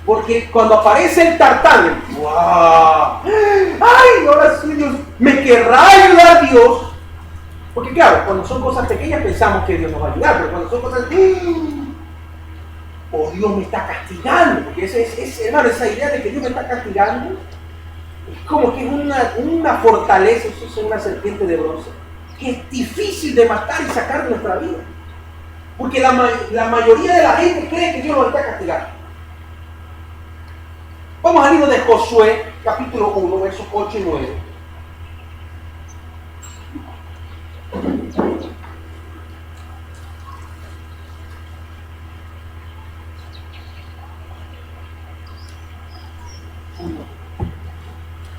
Porque cuando aparece el tartán, ahora sí Dios, ¿me querrá ayudar Dios? Porque claro, cuando son cosas pequeñas pensamos que Dios nos va a ayudar, pero cuando son cosas, Dios me está castigando, porque hermano, esa idea de que Dios me está castigando, es como que es una fortaleza, eso es una serpiente de bronce, que es difícil de matar y sacar de nuestra vida. Porque la mayoría de la gente cree que Dios nos está castigando. Vamos al libro de Josué, capítulo 1, versos 8 y 9.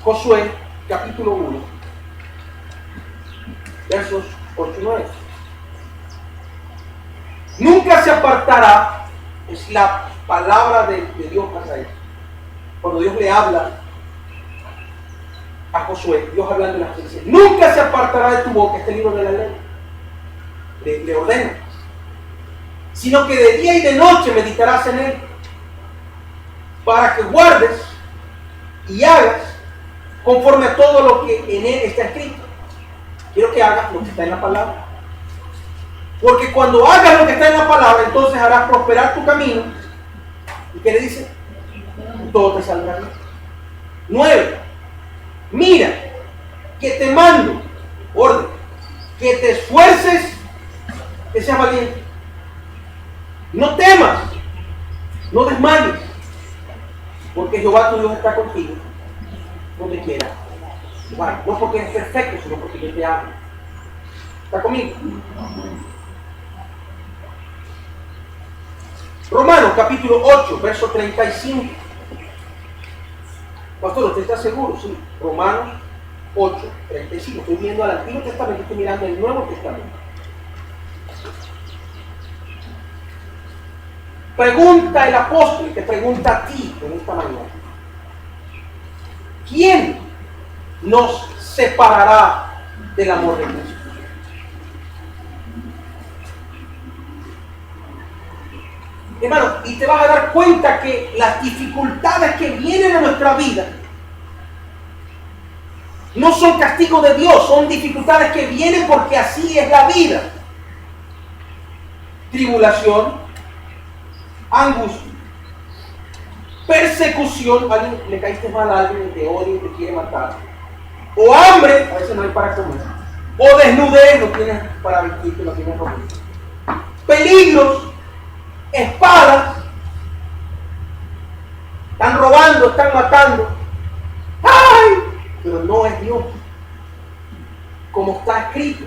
Josué, capítulo 1, versos 8 y 9. Nunca se apartará, es la palabra de Dios para él. Cuando Dios le habla a Josué, Dios hablando de las cosas, nunca se apartará de tu boca este libro de la ley. Le ordena. Sino que de día y de noche meditarás en él, para que guardes y hagas conforme a todo lo que en él está escrito. Quiero que hagas lo que está en la palabra. Porque cuando hagas lo que está en la palabra, entonces harás prosperar tu camino. ¿Y qué le dice? Todo te saldrá bien. 9. Mira, que te mando, orden, que te esfuerces, que seas valiente. No temas, no desmayes, porque Jehová tu Dios está contigo, donde quiera. Bueno, no porque eres perfecto, sino porque yo te amo. ¿Está conmigo? Romanos capítulo 8, verso 35. Pastor, ¿usted está seguro? Sí. Romanos 8, 35. Estoy viendo al Antiguo Testamento, estoy mirando el Nuevo Testamento. Pregunta el apóstol, te pregunta a ti en esta mañana. ¿Quién nos separará del amor de Cristo? Hermano, y te vas a dar cuenta que las dificultades que vienen a nuestra vida no son castigo de Dios, son dificultades que vienen porque así es la vida. Tribulación, angustia, persecución, alguien le caíste mal a alguien, te odia y te quiere matar, o hambre, a veces no hay para comer, o desnudez, no tienes para vestirte, no tienes ropa, peligros, espadas, están robando, están matando. ¡Ay! Pero no es Dios. Como está escrito,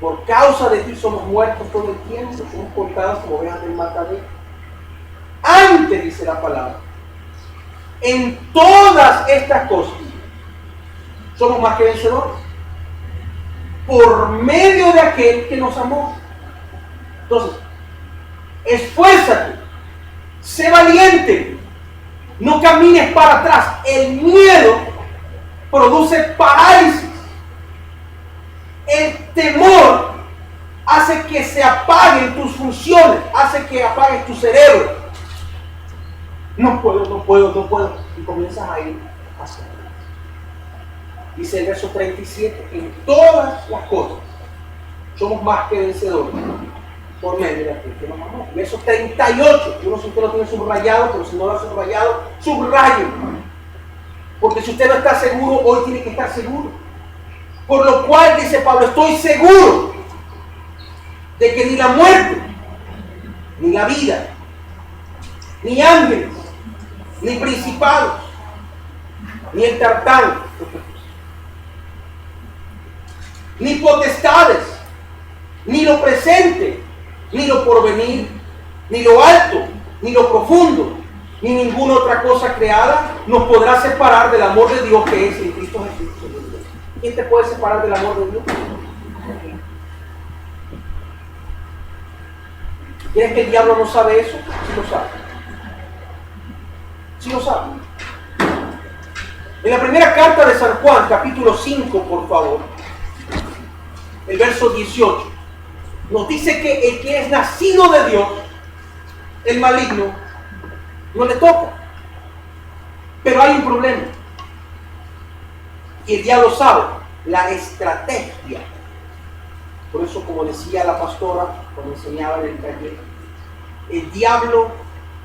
por causa de ti somos muertos todo el tiempo, somos contados como ovejas del matadero. Antes, dice la palabra, en todas estas cosas somos más que vencedores por medio de aquel que nos amó. Entonces, esfuérzate, sé valiente, no camines para atrás. El miedo produce parálisis. El temor hace que se apaguen tus funciones, hace que apagues tu cerebro. No puedo. Y comienzas a ir hacia atrás. Dice el verso 37, en todas las cosas somos más que vencedores por medio de aquel que nos amó. Verso 38, uno si usted lo tiene subrayado, pero si no lo ha subrayado, subrayo. Porque si usted no está seguro, hoy tiene que estar seguro. Por lo cual, dice Pablo, estoy seguro de que ni la muerte, ni la vida, ni ángeles, ni principados, ni el Tartán, ni potestades, ni lo presente, ni lo porvenir, ni lo alto, ni lo profundo, ni ninguna otra cosa creada nos podrá separar del amor de Dios que es en Cristo Jesús. ¿Quién te puede separar del amor de Dios? ¿Crees que el diablo no sabe eso? Sí lo sabe. Sí lo sabe. En la primera carta de San Juan, capítulo 5, por favor, el verso 18, nos dice que el que es nacido de Dios, el maligno, no le toca. Pero hay un problema. Y el diablo sabe la estrategia. Por eso, como decía la pastora cuando enseñaba en el taller, el diablo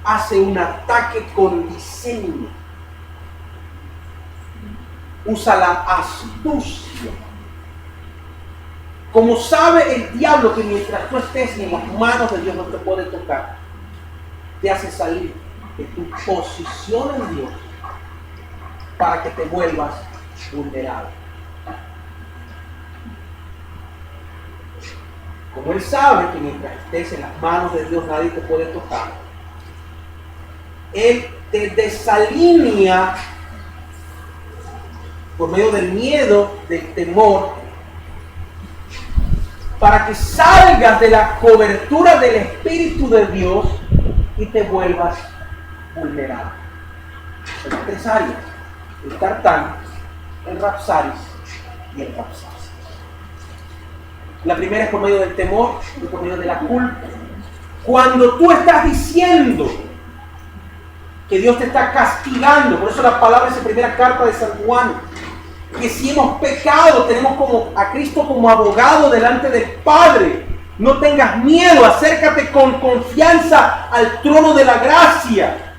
hace un ataque con diseño. Usa la astucia. Como sabe el diablo que mientras tú estés en las manos de Dios no te puede tocar, te hace salir de tu posición en Dios para que te vuelvas vulnerable. Como él sabe que mientras estés en las manos de Dios nadie te puede tocar, él te desalinea por medio del miedo, del temor, para que salgas de la cobertura del Espíritu de Dios y te vuelvas vulnerable. Son tres áreas: el Tartán, el Rapsaris y el Rapsaris. La primera es por medio del temor y por medio de la culpa. Cuando tú estás diciendo que Dios te está castigando, por eso la palabra es en primera carta de San Juan, que si hemos pecado tenemos a Cristo como abogado delante del Padre. No tengas miedo, acércate con confianza al trono de la gracia.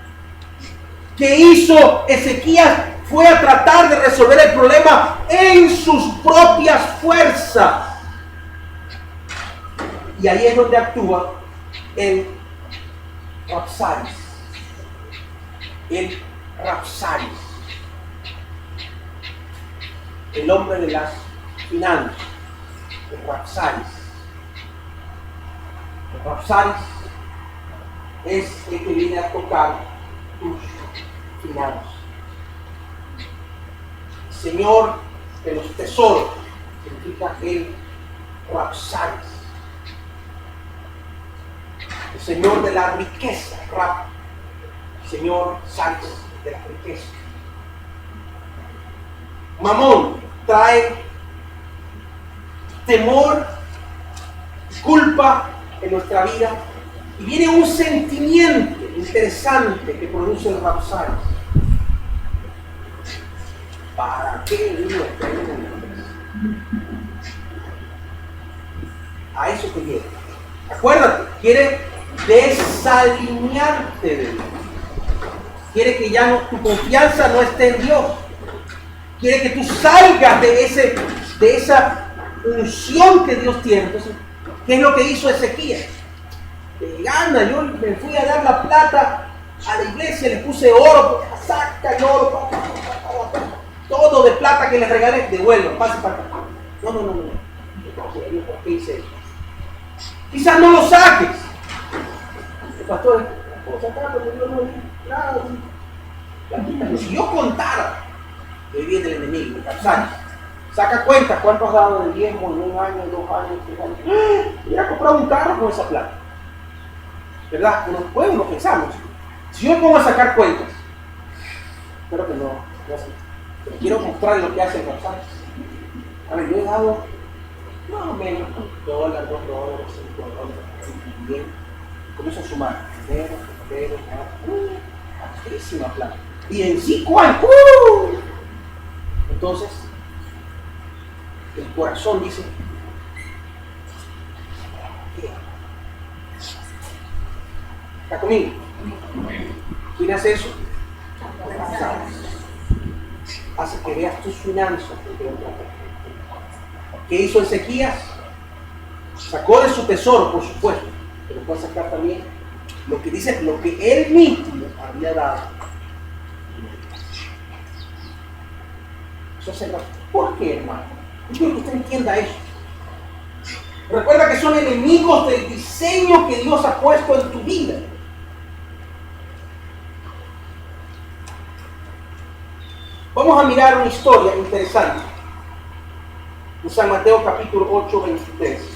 ¿Qué hizo Ezequías? Fue a tratar de resolver el problema en sus propias fuerzas. Y ahí es donde actúa el Rapsaris. El Rapsaris. El hombre de las finanzas. El Rapsaris. El Rapsaris es el que viene a tocar tus finanzas. Señor de los tesoros significa el Rapsaris. El Señor de la riqueza, Rap. Señor Saris de la riqueza. Mamón trae temor, culpa en nuestra vida, y viene un sentimiento interesante que produce el Rapsaris. ¿Para qué Dios a eso te lleva? Acuérdate, quiere desalinearte de Dios. Quiere que ya no, tu confianza no esté en Dios. Quiere que tú salgas de esa unción que Dios tiene. Entonces, ¿qué es lo que hizo Ezequías? Gana, yo me fui a dar la plata a la iglesia, le puse oro, saca el oro, todo de plata que le regalé, devuelvo, pase para acá. No. ¿Por qué hice eso? Quizás no lo saques. El pastor, ¿puedo sacar? Porque yo no nada. Si yo contara, que viene el enemigo, saca cuenta cuánto has dado de diezmo en un año, 2 años, 3 años. Voy a comprar un carro con esa plata. ¿Verdad? Uno pensamos. Si yo me pongo a sacar cuentas, espero que no así. Pero quiero mostrar lo que hace el Rapsaris. A ver, yo he dado más o menos $1, $2, $5, bien. Comienzo a sumar. Altísima plata. Y en 5 años, entonces, el corazón dice, ¿qué? ¿Está conmigo? ¿Quién hace eso? Hace que veas tus finanzas. ¿Qué hizo Ezequías? Sacó de su tesoro, por supuesto, pero puede sacar también Lo que dice, lo que él mismo había dado. Eso se... ¿Por qué, hermano? Yo quiero que usted entienda eso. Recuerda que son enemigos del diseño que Dios ha puesto en tu vida. Vamos a mirar una historia interesante. En San Mateo capítulo 8, 23.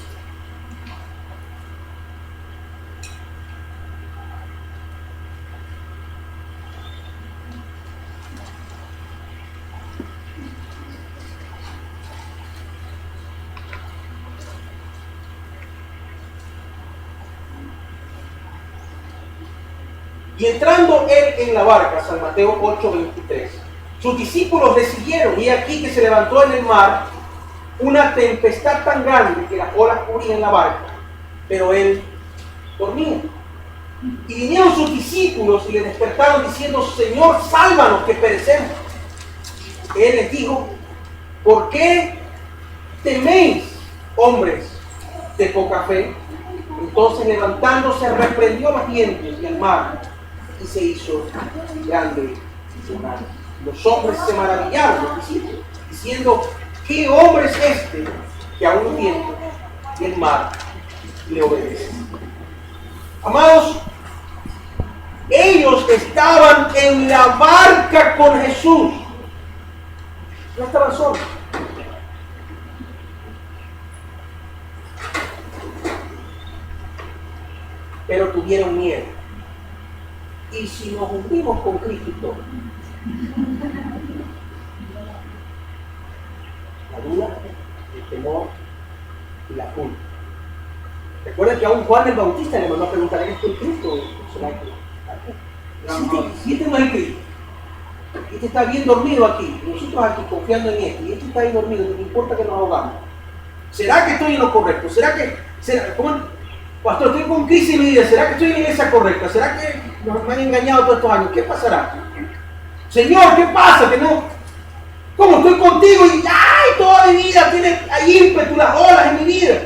Y entrando él en la barca, San Mateo 8, 23, sus discípulos le siguieron, y aquí que se levantó en el mar una tempestad tan grande que las olas cubrían la barca, pero él dormía. Y vinieron sus discípulos y le despertaron diciendo: Señor, sálvanos, que perecemos. Él les dijo: ¿por qué teméis, hombres de poca fe? Entonces, levantándose, reprendió los vientos y el mar, y se hizo grande mar. Los hombres se maravillaron, los discípulos, diciendo: ¿qué hombre es este que aún el viento y el mar le obedecen? Amados, ellos estaban en la barca con Jesús. No estaban solos. Pero tuvieron miedo. Y si nos hundimos con Cristo, la duda, el temor y la culpa. Recuerden que aún Juan el Bautista le mandó a preguntar: ¿eres tú el Cristo? Si este no es el Cristo, este está bien dormido aquí, nosotros aquí confiando en este, y este está ahí dormido, no importa que nos ahogamos. ¿Será que estoy en lo correcto? ¿Será que, pastor, estoy con crisis en mi vida? ¿Será que estoy en la iglesia correcta? ¿Será que me han engañado todos estos años? ¿Qué pasará? Señor, ¿qué pasa? Que no, ¿cómo estoy contigo? Y ¡ay! Toda mi vida tiene ahí ímpetu, las olas en mi vida.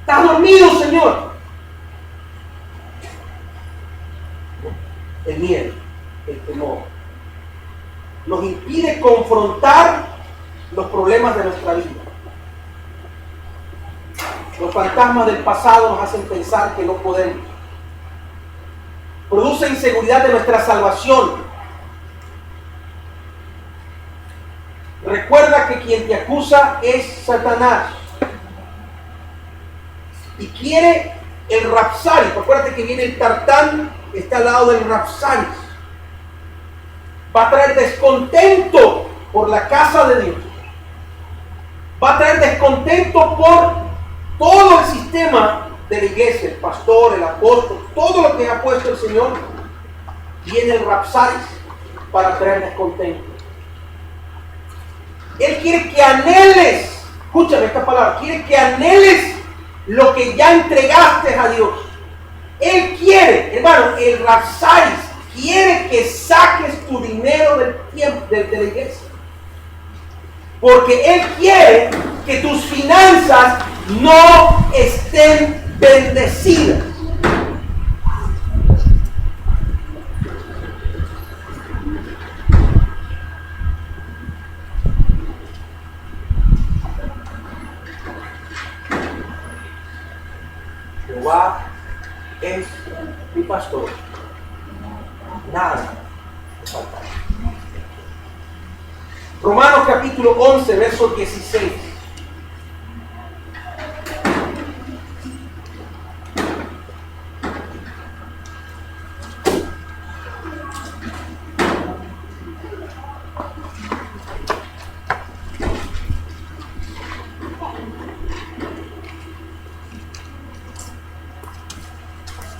¿Estás dormido, Señor? El miedo, el temor, nos impide confrontar los problemas de nuestra vida. Los fantasmas del pasado nos hacen pensar que no podemos. Produce inseguridad de nuestra salvación. Recuerda que quien te acusa es Satanás. Y quiere el Rapsaris. Acuérdate que viene el Tartán, está al lado del Rapsaris. Va a traer descontento por la casa de Dios. Va a traer descontento por todo el sistema de la iglesia, el pastor, el apóstol, todo lo que ha puesto el Señor. Viene el Rapsaris para traer descontento. Él quiere que anheles, escúchame esta palabra, quiere que anheles lo que ya entregaste a Dios. Él quiere, hermano, el Rapsaris quiere que saques tu dinero del tiempo, de la iglesia. Porque Él quiere que tus finanzas no estén bendecidas. Jehová es mi pastor, nada me faltará. Romanos capítulo 11, verso 16.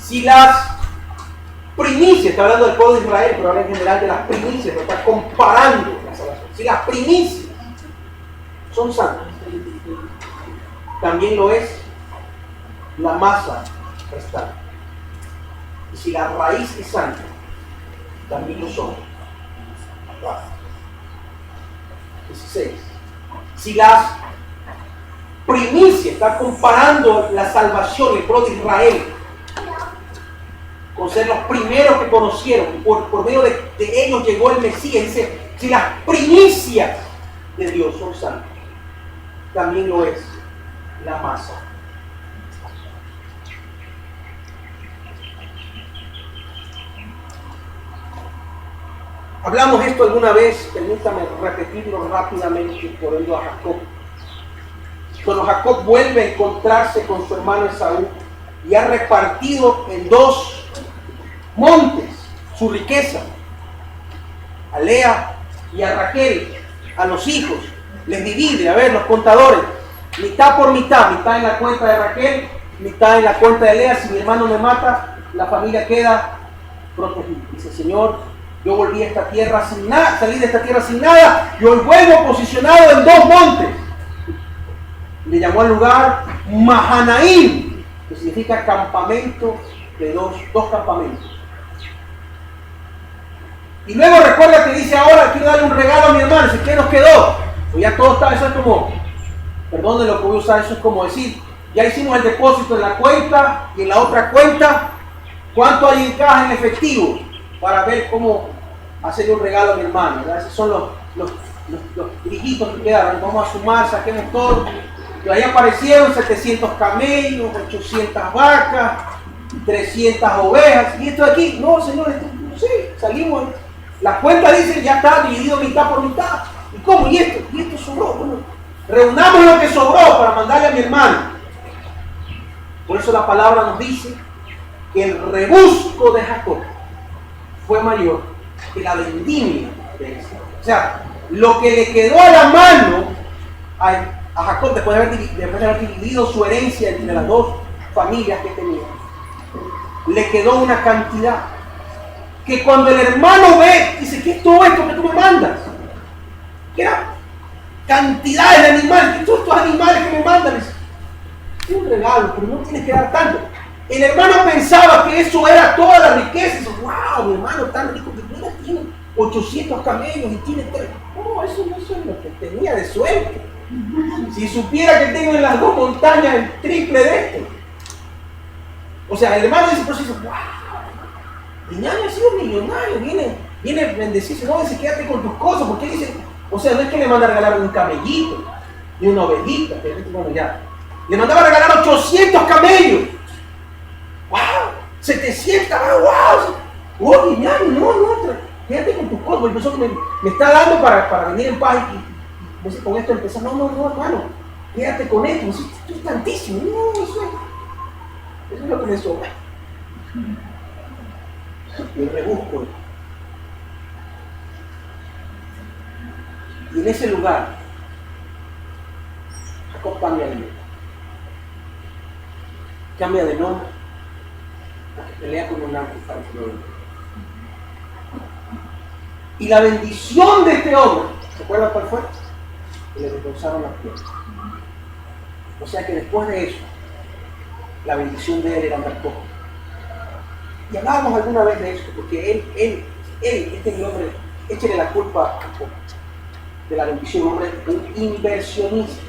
Si las primicias, está hablando del pueblo de Israel, pero habla en general de las primicias, no está comparando la salvación. Si las primicias son santas, también lo es la masa restante. Y si la raíz es santa, también lo son. 16. Si las primicias, está comparando la salvación, el pueblo de Israel, con ser los primeros que conocieron. Por medio de ellos llegó el Mesías. Dice, si las primicias de Dios son santas, también lo es la masa. Hablamos esto alguna vez, permítame repetirlo rápidamente, volviendo a Jacob. Cuando Jacob vuelve a encontrarse con su hermano Esaú y ha repartido en 2 montes su riqueza, a Lea y a Raquel, a los hijos, les divide, a ver, los contadores, mitad por mitad en la cuenta de Raquel, mitad en la cuenta de Lea. Si mi hermano me mata, la familia queda protegida. Dice, Señor, yo volví a esta tierra sin nada, salí de esta tierra sin nada, y hoy vuelvo posicionado en 2 montes. Le llamó al lugar Mahanaim, que significa campamento de dos campamentos. Y luego recuerda que dice, ahora quiero darle un regalo a mi hermano. Dice, ¿qué nos quedó? Pues ya todo está, eso es como, perdón de lo que voy a usar, eso es como decir, ya hicimos el depósito en la cuenta y en la otra cuenta, ¿cuánto hay en caja en efectivo? Para ver cómo hacerle un regalo a mi hermano, ¿verdad? Esos son los grijitos que quedaron. Vamos a sumar, saquemos todo. Y ahí aparecieron 700 camellos, 800 vacas, 300 ovejas. ¿Y esto de aquí? No, señor, no sé, salimos. La cuenta dice, ya está dividido mitad por mitad. ¿Y cómo? ¿Y esto? ¿Y esto sobró? Bueno, reunamos lo que sobró para mandarle a mi hermano. Por eso la palabra nos dice que el rebusco de Jacob fue mayor que la vendimia de Esaú. O sea, lo que le quedó a la mano a Jacob, después de haber dividido su herencia entre las 2 familias que tenía, le quedó una cantidad que cuando el hermano ve, dice, ¿qué es todo esto que tú me mandas? ¿Qué era? Cantidades de animales, ¿qué son estos animales que me mandan? Dice, es un regalo, pero no tienes que dar tanto. El hermano pensaba que eso era toda la riqueza. Dice, wow, mi hermano tan rico que tiene 800 camellos y tiene 3. No, eso no es lo que tenía de suerte. Si supiera que tengo en las 2 montañas el triple de esto. O sea, el hermano dice, pues, wow, mi ñaño ha sido millonario, viene bendecido. No, dice, quédate con tus cosas, porque dice, o sea, no es que le manda a regalar un camellito, ni una ovejita, bueno, ya. Le mandaba a regalar 800 camellos. ¡Wow! 700, ¡wow! ¡Oh, mi ñaño, no, quédate con tus cosas! Porque eso me está dando para venir en paz y con esto empezar. No, hermano, quédate con esto. Esto es tantísimo. No, eso es lo que me sobra. Y rebusco. Y en ese lugar, Jacob cambia de nombre. Cambia de nombre porque pelea con un ángel para que lo venga. Y la bendición de este hombre, ¿se acuerdan cuál fue? Que le destrozaron las piernas. O sea que después de eso, la bendición de él era andar cojo. Y hablábamos alguna vez de esto, porque él, este hombre, échale la culpa a Jacob de la bendición, hombre, un inversionista.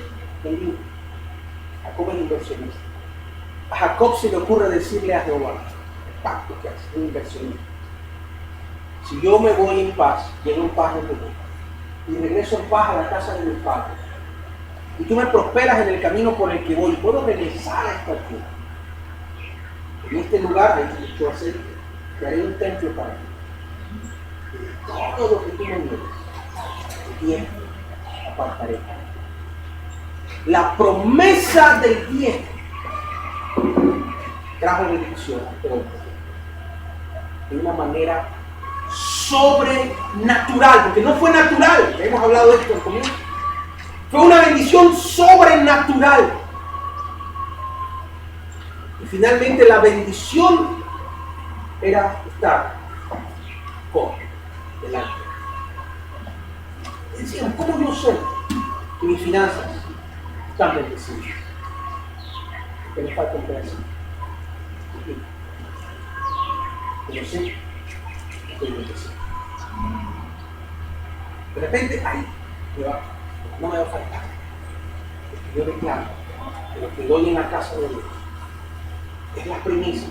Jacob es inversionista. A Jacob se le ocurre decirle a Jehová, pacto que hace, un inversionista. Si yo me voy en paz, llego en paz donde voy, y regreso en paz a la casa de mi padre, y tú me prosperas en el camino por el que voy, puedo regresar a esta tierra. En este lugar, ahí yo te haré un templo para ti. Y todo lo que tú me niegues, el tiempo apartaré. La promesa del tiempo trajo bendición a este hombre de una manera sobrenatural, porque no fue natural, ya hemos hablado de esto al comienzo, fue una bendición sobrenatural. Y finalmente la bendición era estar con delante. Decían, ¿cómo yo sé que mis finanzas están bendecidas? Que me falta un pedazo. Pero sé que estoy bendecido. De repente, ay, no me va a faltar. Porque yo declaro que lo que doy en la casa de Dios es la primicia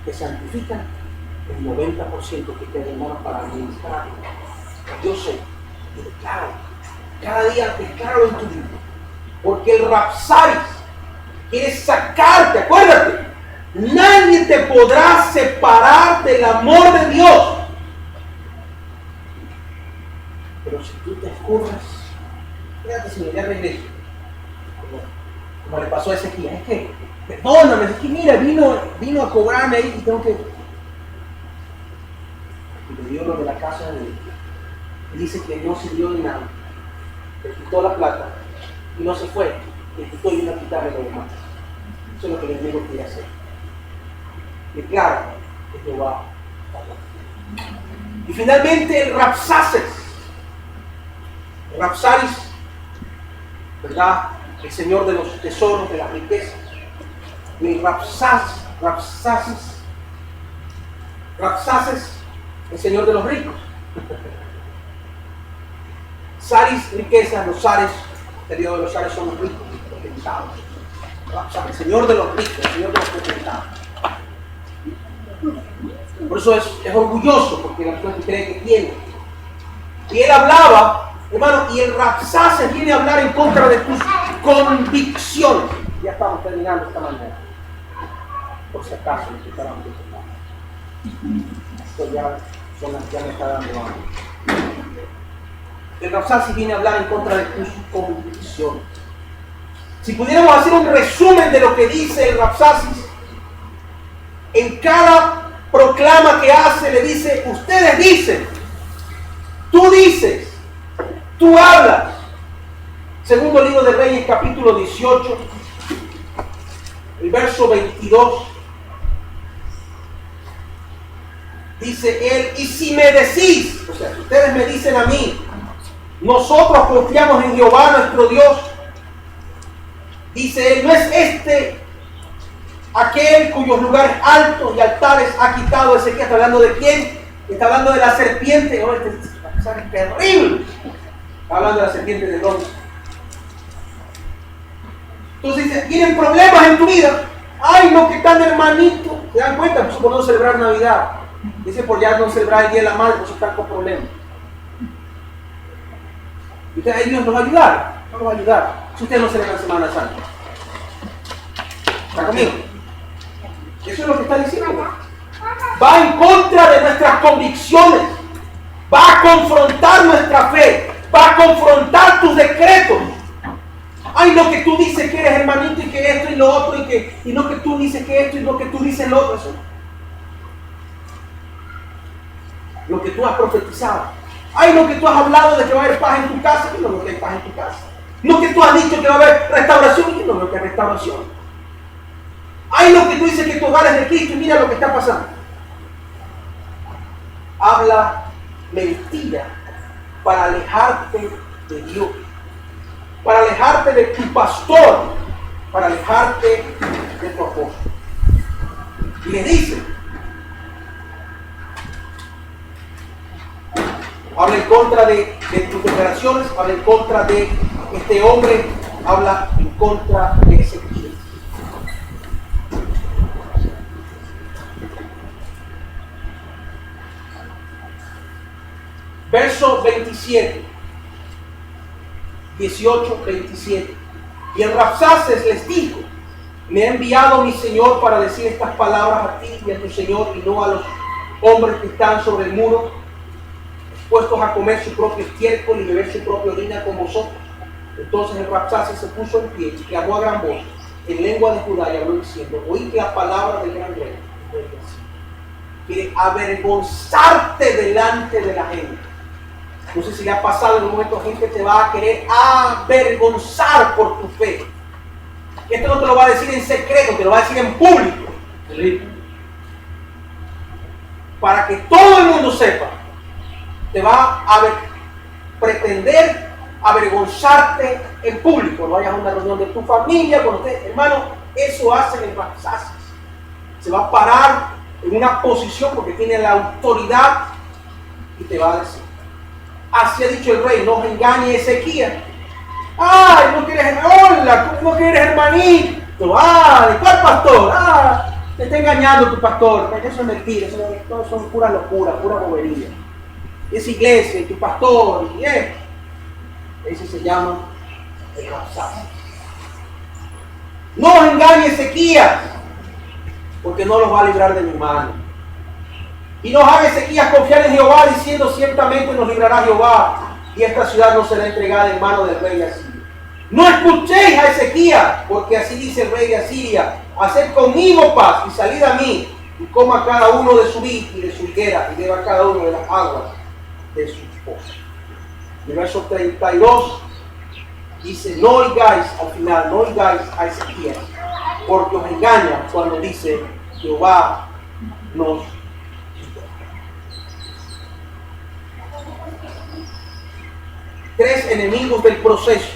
que santifican el 90% que te hermano para administrar. Yo sé, y declaro, cada día declaro en tu vida, porque el Rapsaris quiere sacarte, acuérdate, nadie te podrá separar del amor de Dios. Pero si tú te escurras, fíjate, Señor, ya regreso. Como le pasó a Ezequiel, es que, perdóname, es que mira, vino a cobrarme ahí y tengo que... Y le dio lo de la casa de Dios. Y dice que no sirvió de nada. Le quitó la plata y no se fue. Le quitó y vino a quitarle lo demás. Eso es lo que el enemigo quería hacer. Declara que Jehová está bueno. Y finalmente el Rapsaris, ¿verdad? El Señor de los tesoros, de las riquezas. Y el Rapsaces, el Señor de los ricos. Saris, riquezas, los Sares, el periodo de los Sares son los ricos, los potentados. El Señor de los ricos, el Señor de los potentados. Por eso es orgulloso, porque la persona cree que tiene. Y él hablaba, hermano, y el Rapsaces viene a hablar en contra de tus convicciones. Ya estamos terminando esta mañana. Por si acaso, no estarán esto ya me está dando hambre. El Rapsaces viene a hablar en contra de tus convicciones. Si pudiéramos hacer un resumen de lo que dice el Rapsaces, en cada proclama que hace le dice, ustedes dicen, tú dices, tú hablas. Segundo libro de Reyes, capítulo 18, el verso 22. Dice él, y si me decís, o sea, si ustedes me dicen a mí, nosotros confiamos en Jehová nuestro Dios, dice él, ¿no es este aquel cuyos lugares altos y altares ha quitado Ezequiel? ¿Está hablando de quién? Está hablando de la serpiente. Oh, este es terrible. Está hablando de la serpiente de bronce. Entonces dice, ¿tienen problemas en tu vida? Ay, no, que tan hermanito. ¿Se dan cuenta? Pues por no celebrar Navidad. Dice, por ya no celebrar el Día de la Madre, pues están con problemas. Y usted, Dios nos va a ayudar. No nos va a ayudar. Si usted no celebra Semana Santa. ¿Está conmigo? Eso es lo que está diciendo. Va en contra de nuestras convicciones. Va a confrontar nuestra fe. Va a confrontar tus decretos. Ay, lo que tú dices que eres hermanito y que esto y lo otro y lo que tú dices que esto y lo que tú dices lo otro. Eso. Lo que tú has profetizado. Ay, lo que tú has hablado de que va a haber paz en tu casa. Y no lo que hay paz en tu casa. Lo que tú has dicho que va a haber restauración. Y no lo que hay restauración. Ay, lo que tú dices que tu hogar es de Cristo y mira lo que está pasando. Habla mentira para alejarte de Dios, para alejarte de tu pastor, para alejarte de tu apóstol. Y le dice, habla en contra de tus declaraciones, habla en contra de este hombre, habla en contra de ese Cristo. Verso 27, 18, 27. Y el Rapsaces les dijo, me ha enviado mi Señor para decir estas palabras a ti y a tu Señor y no a los hombres que están sobre el muro, dispuestos a comer su propio estiércol y beber su propia orina con vosotros. Entonces el Rapsaces se puso en pie y clamó a gran voz en lengua de Judá y habló diciendo, oíd la palabra del gran rey. Quiere avergonzarte delante de la gente. No sé si le ha pasado en un momento, gente te va a querer avergonzar por tu fe. Esto no te lo va a decir en secreto, te lo va a decir en público. Para que todo el mundo sepa, te va a pretender avergonzarte en público. No vayas a una reunión de tu familia, con usted, hermano, eso hacen en Rapsaces. Se va a parar en una posición porque tiene la autoridad y te va a decir. Así ha dicho el rey, no os engañe Ezequiel. Ay, no quieres, hola, ¿cómo que eres hermanito? Ah, ¿de cuál pastor? Ah, Te está engañando tu pastor. Eso es mentira, eso son pura locura, pura bobería. Esa iglesia, tu pastor, y ese se llama el Rabsaces. No os engañe Ezequías, porque no los va a librar de mi mano. Y no haga Ezequías confiar en Jehová, diciendo ciertamente nos librará Jehová, y esta ciudad no será entregada en mano del rey de Asiria. No escuchéis a Ezequías, porque así dice el rey de Asiria: haced conmigo paz y salid a mí, y coma cada uno de su vid y de su higuera, y beba cada uno de las aguas de sus pozos. En el verso 32 dice: no oigáis, al final, no oigáis a Ezequías, porque os engaña cuando dice: Jehová nos libró. Tres enemigos del proceso: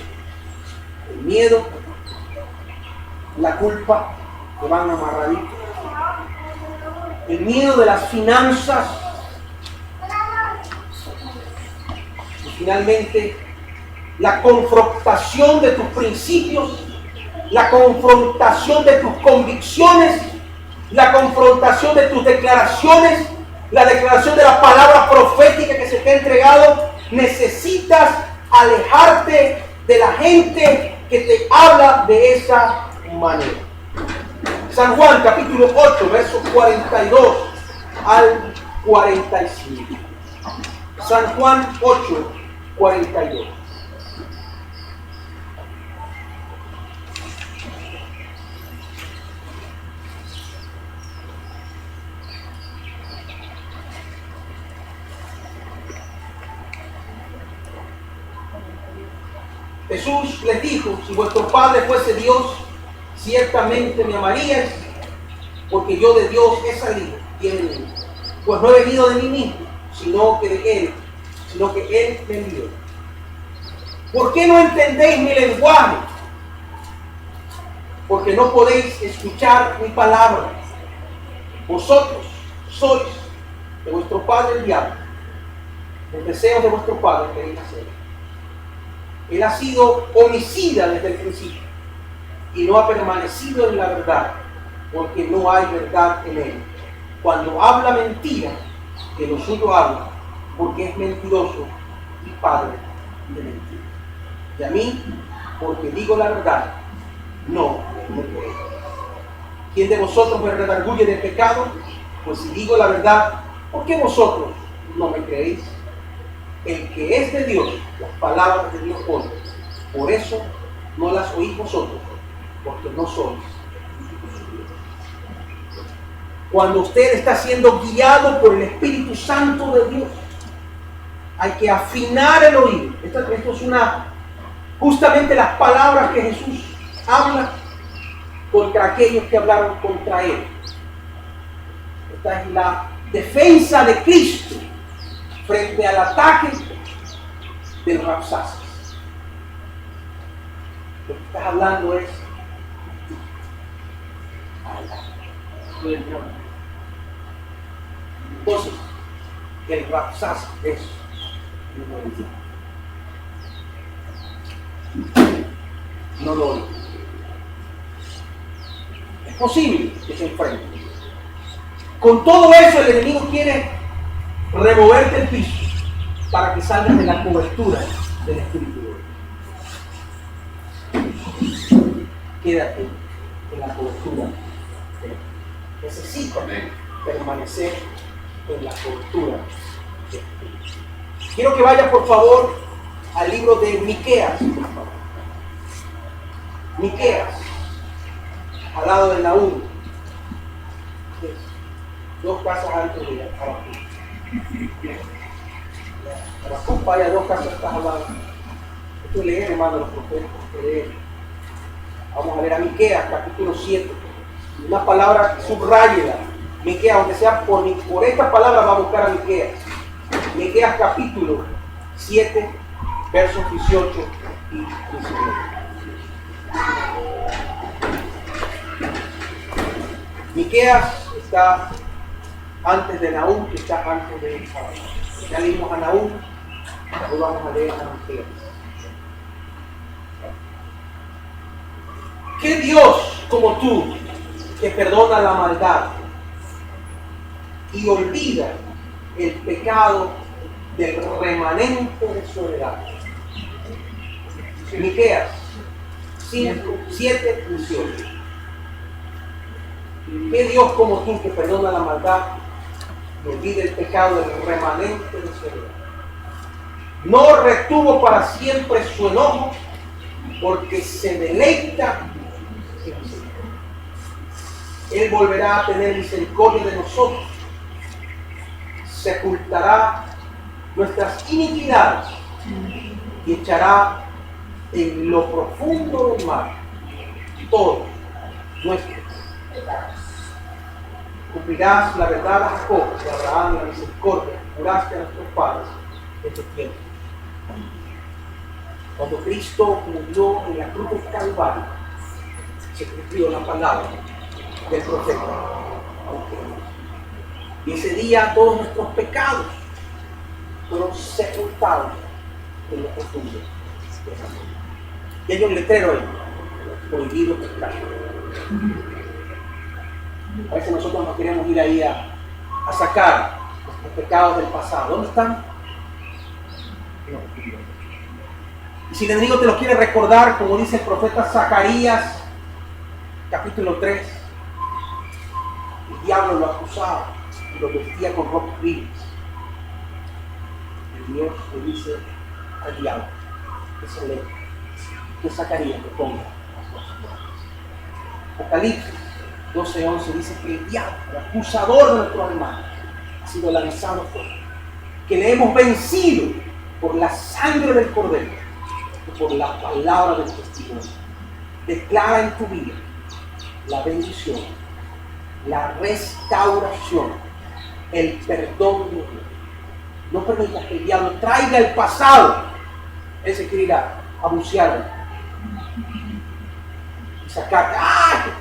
el miedo, la culpa, que van amarraditos, el miedo de las finanzas, y finalmente la confrontación de tus principios, la confrontación de tus convicciones, la confrontación de tus declaraciones, la declaración de la palabra profética que se te ha entregado. Necesitas alejarte de la gente que te habla de esa manera. San Juan capítulo 8, versos 42 al 45. San Juan 8, 42. Jesús les dijo: si vuestro Padre fuese Dios, ciertamente me amaríais, porque yo de Dios he salido y he venido. Pues no he venido de mí mismo, sino que Él me envió. ¿Por qué no entendéis mi lenguaje? Porque no podéis escuchar mi palabra. Vosotros sois de vuestro padre el diablo, los deseos de vuestro padre queréis hacer. Él ha sido homicida desde el principio y no ha permanecido en la verdad, porque no hay verdad en él. Cuando habla mentira, de lo suyo habla, porque es mentiroso y padre de mentira. Y a mí, porque digo la verdad, no me creéis. ¿Quién de vosotros me redarguye de pecado? Pues si digo la verdad, ¿por qué vosotros no me creéis? El que es de Dios, las palabras de Dios oye. Por eso no las oís vosotros, porque no sois. Cuando usted está siendo guiado por el Espíritu Santo de Dios, hay que afinar el oído. Esto es justamente las palabras que Jesús habla contra aquellos que hablaron contra él. Esta es la defensa de Cristo frente al ataque del Rabsaces. Lo que estás hablando es entonces el Rabsaces es no lo oye. Es posible que se enfrente. Con todo eso el enemigo quiere removerte el piso para que salgas de la cobertura del Espíritu de Dios. Quédate en la cobertura de Dios. Necesitas permanecer en la cobertura de Dios. Quiero que vayas por favor al libro de Miqueas. Miqueas, al lado de Nahum, dos casas antes de Habacuc. Habacuc, vaya, dos casas estás al lado. Esto es leer, hermano, los profetas, leer. Vamos a ver a Miqueas, capítulo 7. Una palabra, subráyela. Miqueas, aunque sea por esta palabra, va a buscar a Miqueas. Miqueas, capítulo 7, versos 18 y 19. Miqueas está antes de Nahum, que está antes de Habacuc. Ya leímos a Nahum, hoy vamos a leer a Miqueas. ¿Qué Dios como tú que perdona la maldad y olvida el pecado del remanente de su heredad. Miqueas 7:18. ¿Qué Dios como tú que perdona la maldad y olvida el pecado del remanente de su heredad? No retuvo para siempre su enojo, porque se deleita en misericordia. Él volverá a tener misericordia de nosotros, sepultará nuestras iniquidades y echará en lo profundo del mar todos nuestros pecados. Cumplirás la verdad a Jacob y a Abraham la misericordia, juraste a nuestros padres en tu tiempo. Cuando Cristo murió en la cruz del Calvario, se cumplió la palabra del profeta. Y ese día todos nuestros pecados fueron sepultados en lo profundo. Y hay un letrero ahí, prohibido pecar. A veces nosotros no queremos ir ahí a sacar los pecados del pasado. ¿Dónde están? No. Y si el enemigo te lo quiere recordar, como dice el profeta Zacarías, capítulo 3, el diablo lo acusaba y lo vestía con ropas viles. Y Dios le dice al diablo que se lee, que Zacarías le ponga las cosas buenas. Apocalipsis 12:11 dice que el diablo, el acusador de nuestros hermanos, ha sido lanzado fuera, que le hemos vencido por la sangre del Cordero y por la palabra del testimonio. Declara en tu vida la bendición, la restauración, el perdón de Dios. No permitas que el diablo traiga el pasado. Él se quiere ir a bucear y sacar. ¡Ay!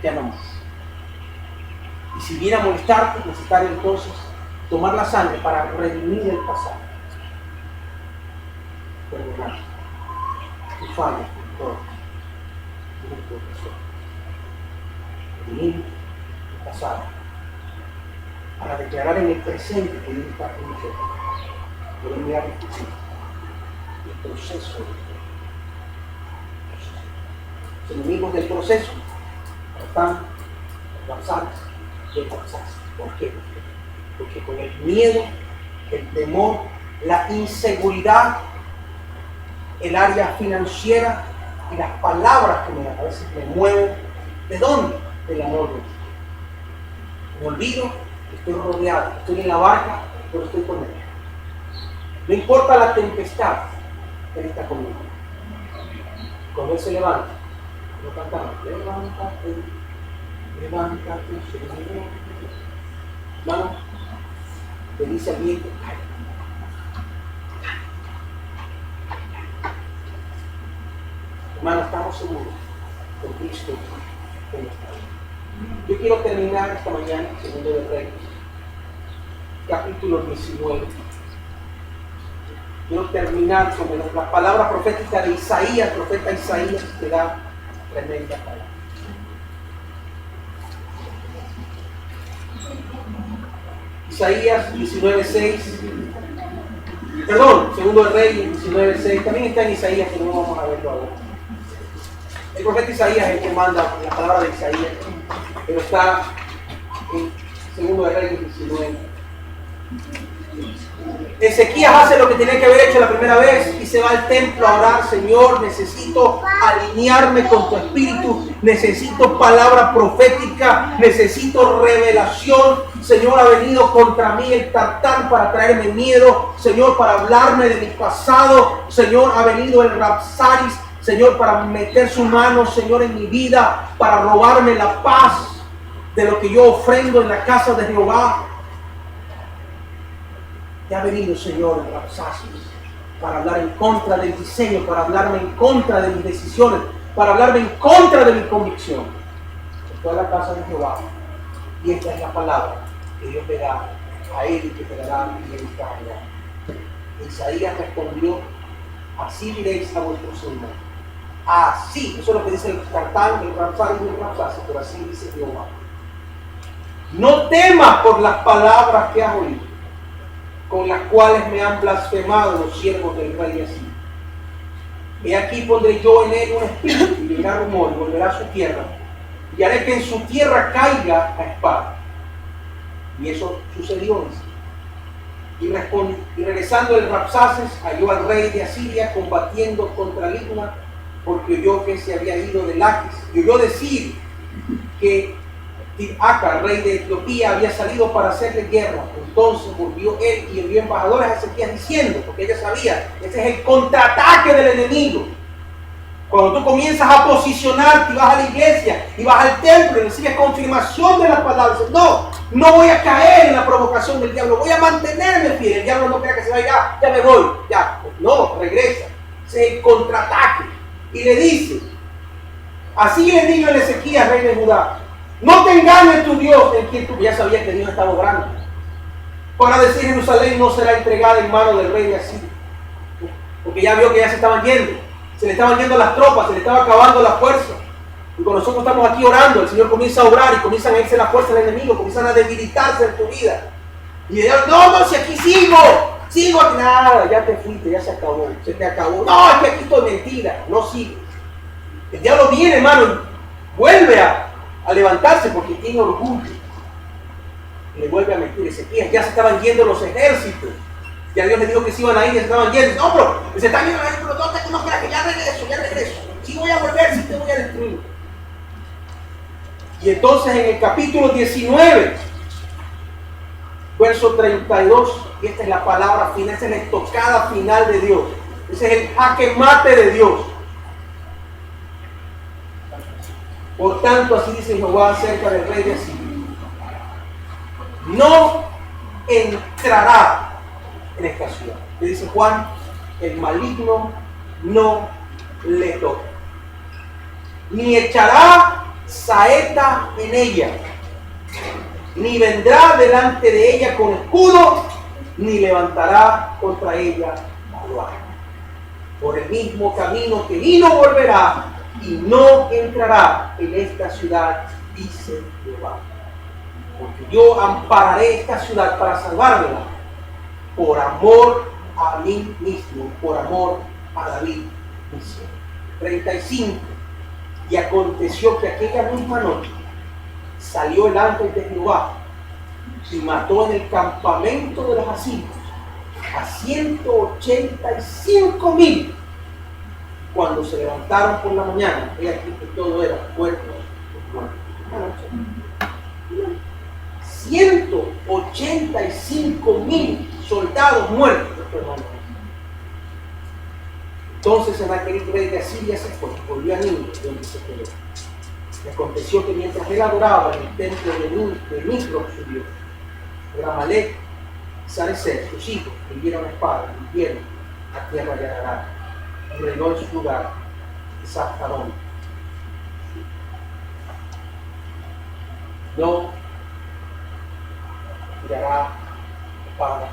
Ya no más. Y si viene a molestarte, necesitar entonces tomar la sangre para redimir el pasado. Perdonar tu falla, tu error, tu corazón. Redimir el pasado para declarar en el presente que Dios está con nosotros. Por enviar el futuro y el proceso de los enemigos del proceso están avanzados y avanzados. ¿Por qué? Porque con el miedo, el temor, la inseguridad, el área financiera y las palabras que a veces me mueven, ¿de dónde? Del amor de Dios. Me olvido que estoy rodeado, estoy en la barca, pero estoy con Él. No importa la tempestad, Él está conmigo. Cuando Él se levanta, lo cantamos, levántate, levántate, Señor. Hermano, le dice al viento, hermano, estamos seguros con Cristo en nuestra vida. Yo quiero terminar esta mañana, segundo de Reyes, capítulo 19. Quiero terminar con la palabra profética de Isaías, el profeta Isaías, que da tremenda palabra. Isaías 19:6, perdón, segundo de Reyes 19:6, también está en Isaías, pero no vamos a verlo ahora. El profeta Isaías es el que manda la palabra de Isaías, pero está en segundo de Reyes 19. Ezequías hace lo que tenía que haber hecho la primera vez y se va al templo a orar. Señor, necesito alinearme con tu espíritu, necesito palabra profética, necesito revelación. Señor, ha venido contra mí el Tartán para traerme miedo, Señor, para hablarme de mi pasado. Señor, ha venido el Rapsaris, Señor, para meter su mano, Señor, en mi vida, para robarme la paz de lo que yo ofrendo en la casa de Jehová. Y ha venido, Señor, el Rapsaris para hablar en contra del diseño, para hablarme en contra de mis decisiones, para hablarme en contra de mi convicción. Estoy en la casa de Jehová y esta es la palabra que Dios le da a él y que te dará a Isaías respondió: así diréis a vuestro Señor, así, eso es lo que dice el Tartán, el Rapsar y el Rapsas, pero así dice Jehová. No temas por las palabras que has oído, con las cuales me han blasfemado los siervos del rey de Asiria. He aquí pondré yo en él un espíritu y dirá rumor y volverá a su tierra, y haré que en su tierra caiga la espada. Y eso sucedió. Y regresando el Rapsaces halló al rey de Asiria combatiendo contra Libna, porque oyó que se había ido de Laquis. Y oyó decir que Tirhaka, rey de Etiopía, había salido para hacerle guerra. Entonces volvió él y envió embajadores a Ezequías diciendo, porque ella sabía, ese es el contraataque del enemigo. Cuando tú comienzas a posicionarte y vas a la iglesia y vas al templo y recibes confirmación de las palabras, no voy a caer en la provocación del diablo, voy a mantenerme fiel. El diablo no crea que se va a ir, ya me voy, ya. No, regresa. Ese es el contraataque. Y le dice, así le dijo el Ezequías, rey de Judá, no te engañes tu Dios, en quien tú ya sabías que Dios estaba obrando, para decir Jerusalén no será entregada en manos del rey de Asiria, porque ya vio que ya se estaban yendo, se le estaban yendo las tropas, se le estaba acabando la fuerza. Y cuando nosotros estamos aquí orando, el Señor comienza a obrar y comienzan a irse las fuerzas del enemigo, comienzan a debilitarse en tu vida. Y Dios, no, si aquí sigo aquí, nada, ya te fuiste, ya se te acabó. No, es que aquí estoy mentira, no sigue. El diablo viene, hermano, y vuelve a levantarse porque tiene orgullo. Y le vuelve a mentir. Ezequías, ya se estaban yendo los ejércitos. Ya Dios le dijo que se iban a ir y se estaban yendo. No, pero se están yendo los ejércitos, no creas que ya regreso. Sí voy a volver, sí te voy a destruir. Y entonces en el capítulo 19, verso 32, y esta es la palabra final, esta es la estocada final de Dios. Ese es el jaque mate de Dios. Por tanto, así dice Jehová acerca del rey de Asiria: no entrará en esta ciudad. Le dice Juan, el maligno no le toca, ni echará saeta en ella, ni vendrá delante de ella con escudo, ni levantará contra ella baluarte. Por el mismo camino que vino volverá, y no entrará en esta ciudad, dice Jehová. Porque yo ampararé esta ciudad para salvarla, por amor a mí mismo, por amor a David, mi siervo. 35. Y aconteció que aquella misma noche salió el ángel de Jehová y mató en el campamento de los asirios a 185,000. Cuando se levantaron por la mañana, he aquí que todo era muerto. 185,000 soldados muertos. Entonces Sennacherib, rey de Asiria, se fue, volvió a Nínive, donde se quedó. Y aconteció que mientras él adoraba en el templo de Nisroch, su dios, Amalec y Sarecer, sus hijos, vendieron espada y vivieron a tierra de Ararat, y reinó en su lugar Esarhadón. No tirará espada,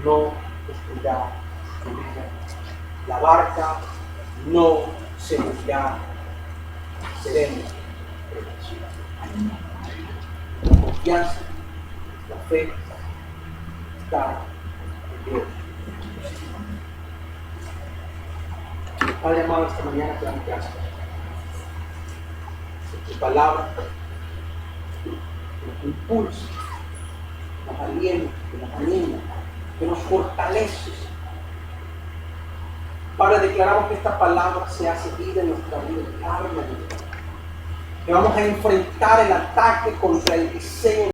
no destruirá su vida. La barca no se hundirá, serena en la ciudad. La confianza, la fe está en Dios. Padre amado, esta mañana te damos gracias por tu palabra, que nos impulsa, que nos alienta, que nos anima, que nos fortalece. Padre, declaramos que esta palabra se hace vida en nuestra vida, que vamos a enfrentar el ataque contra el diseño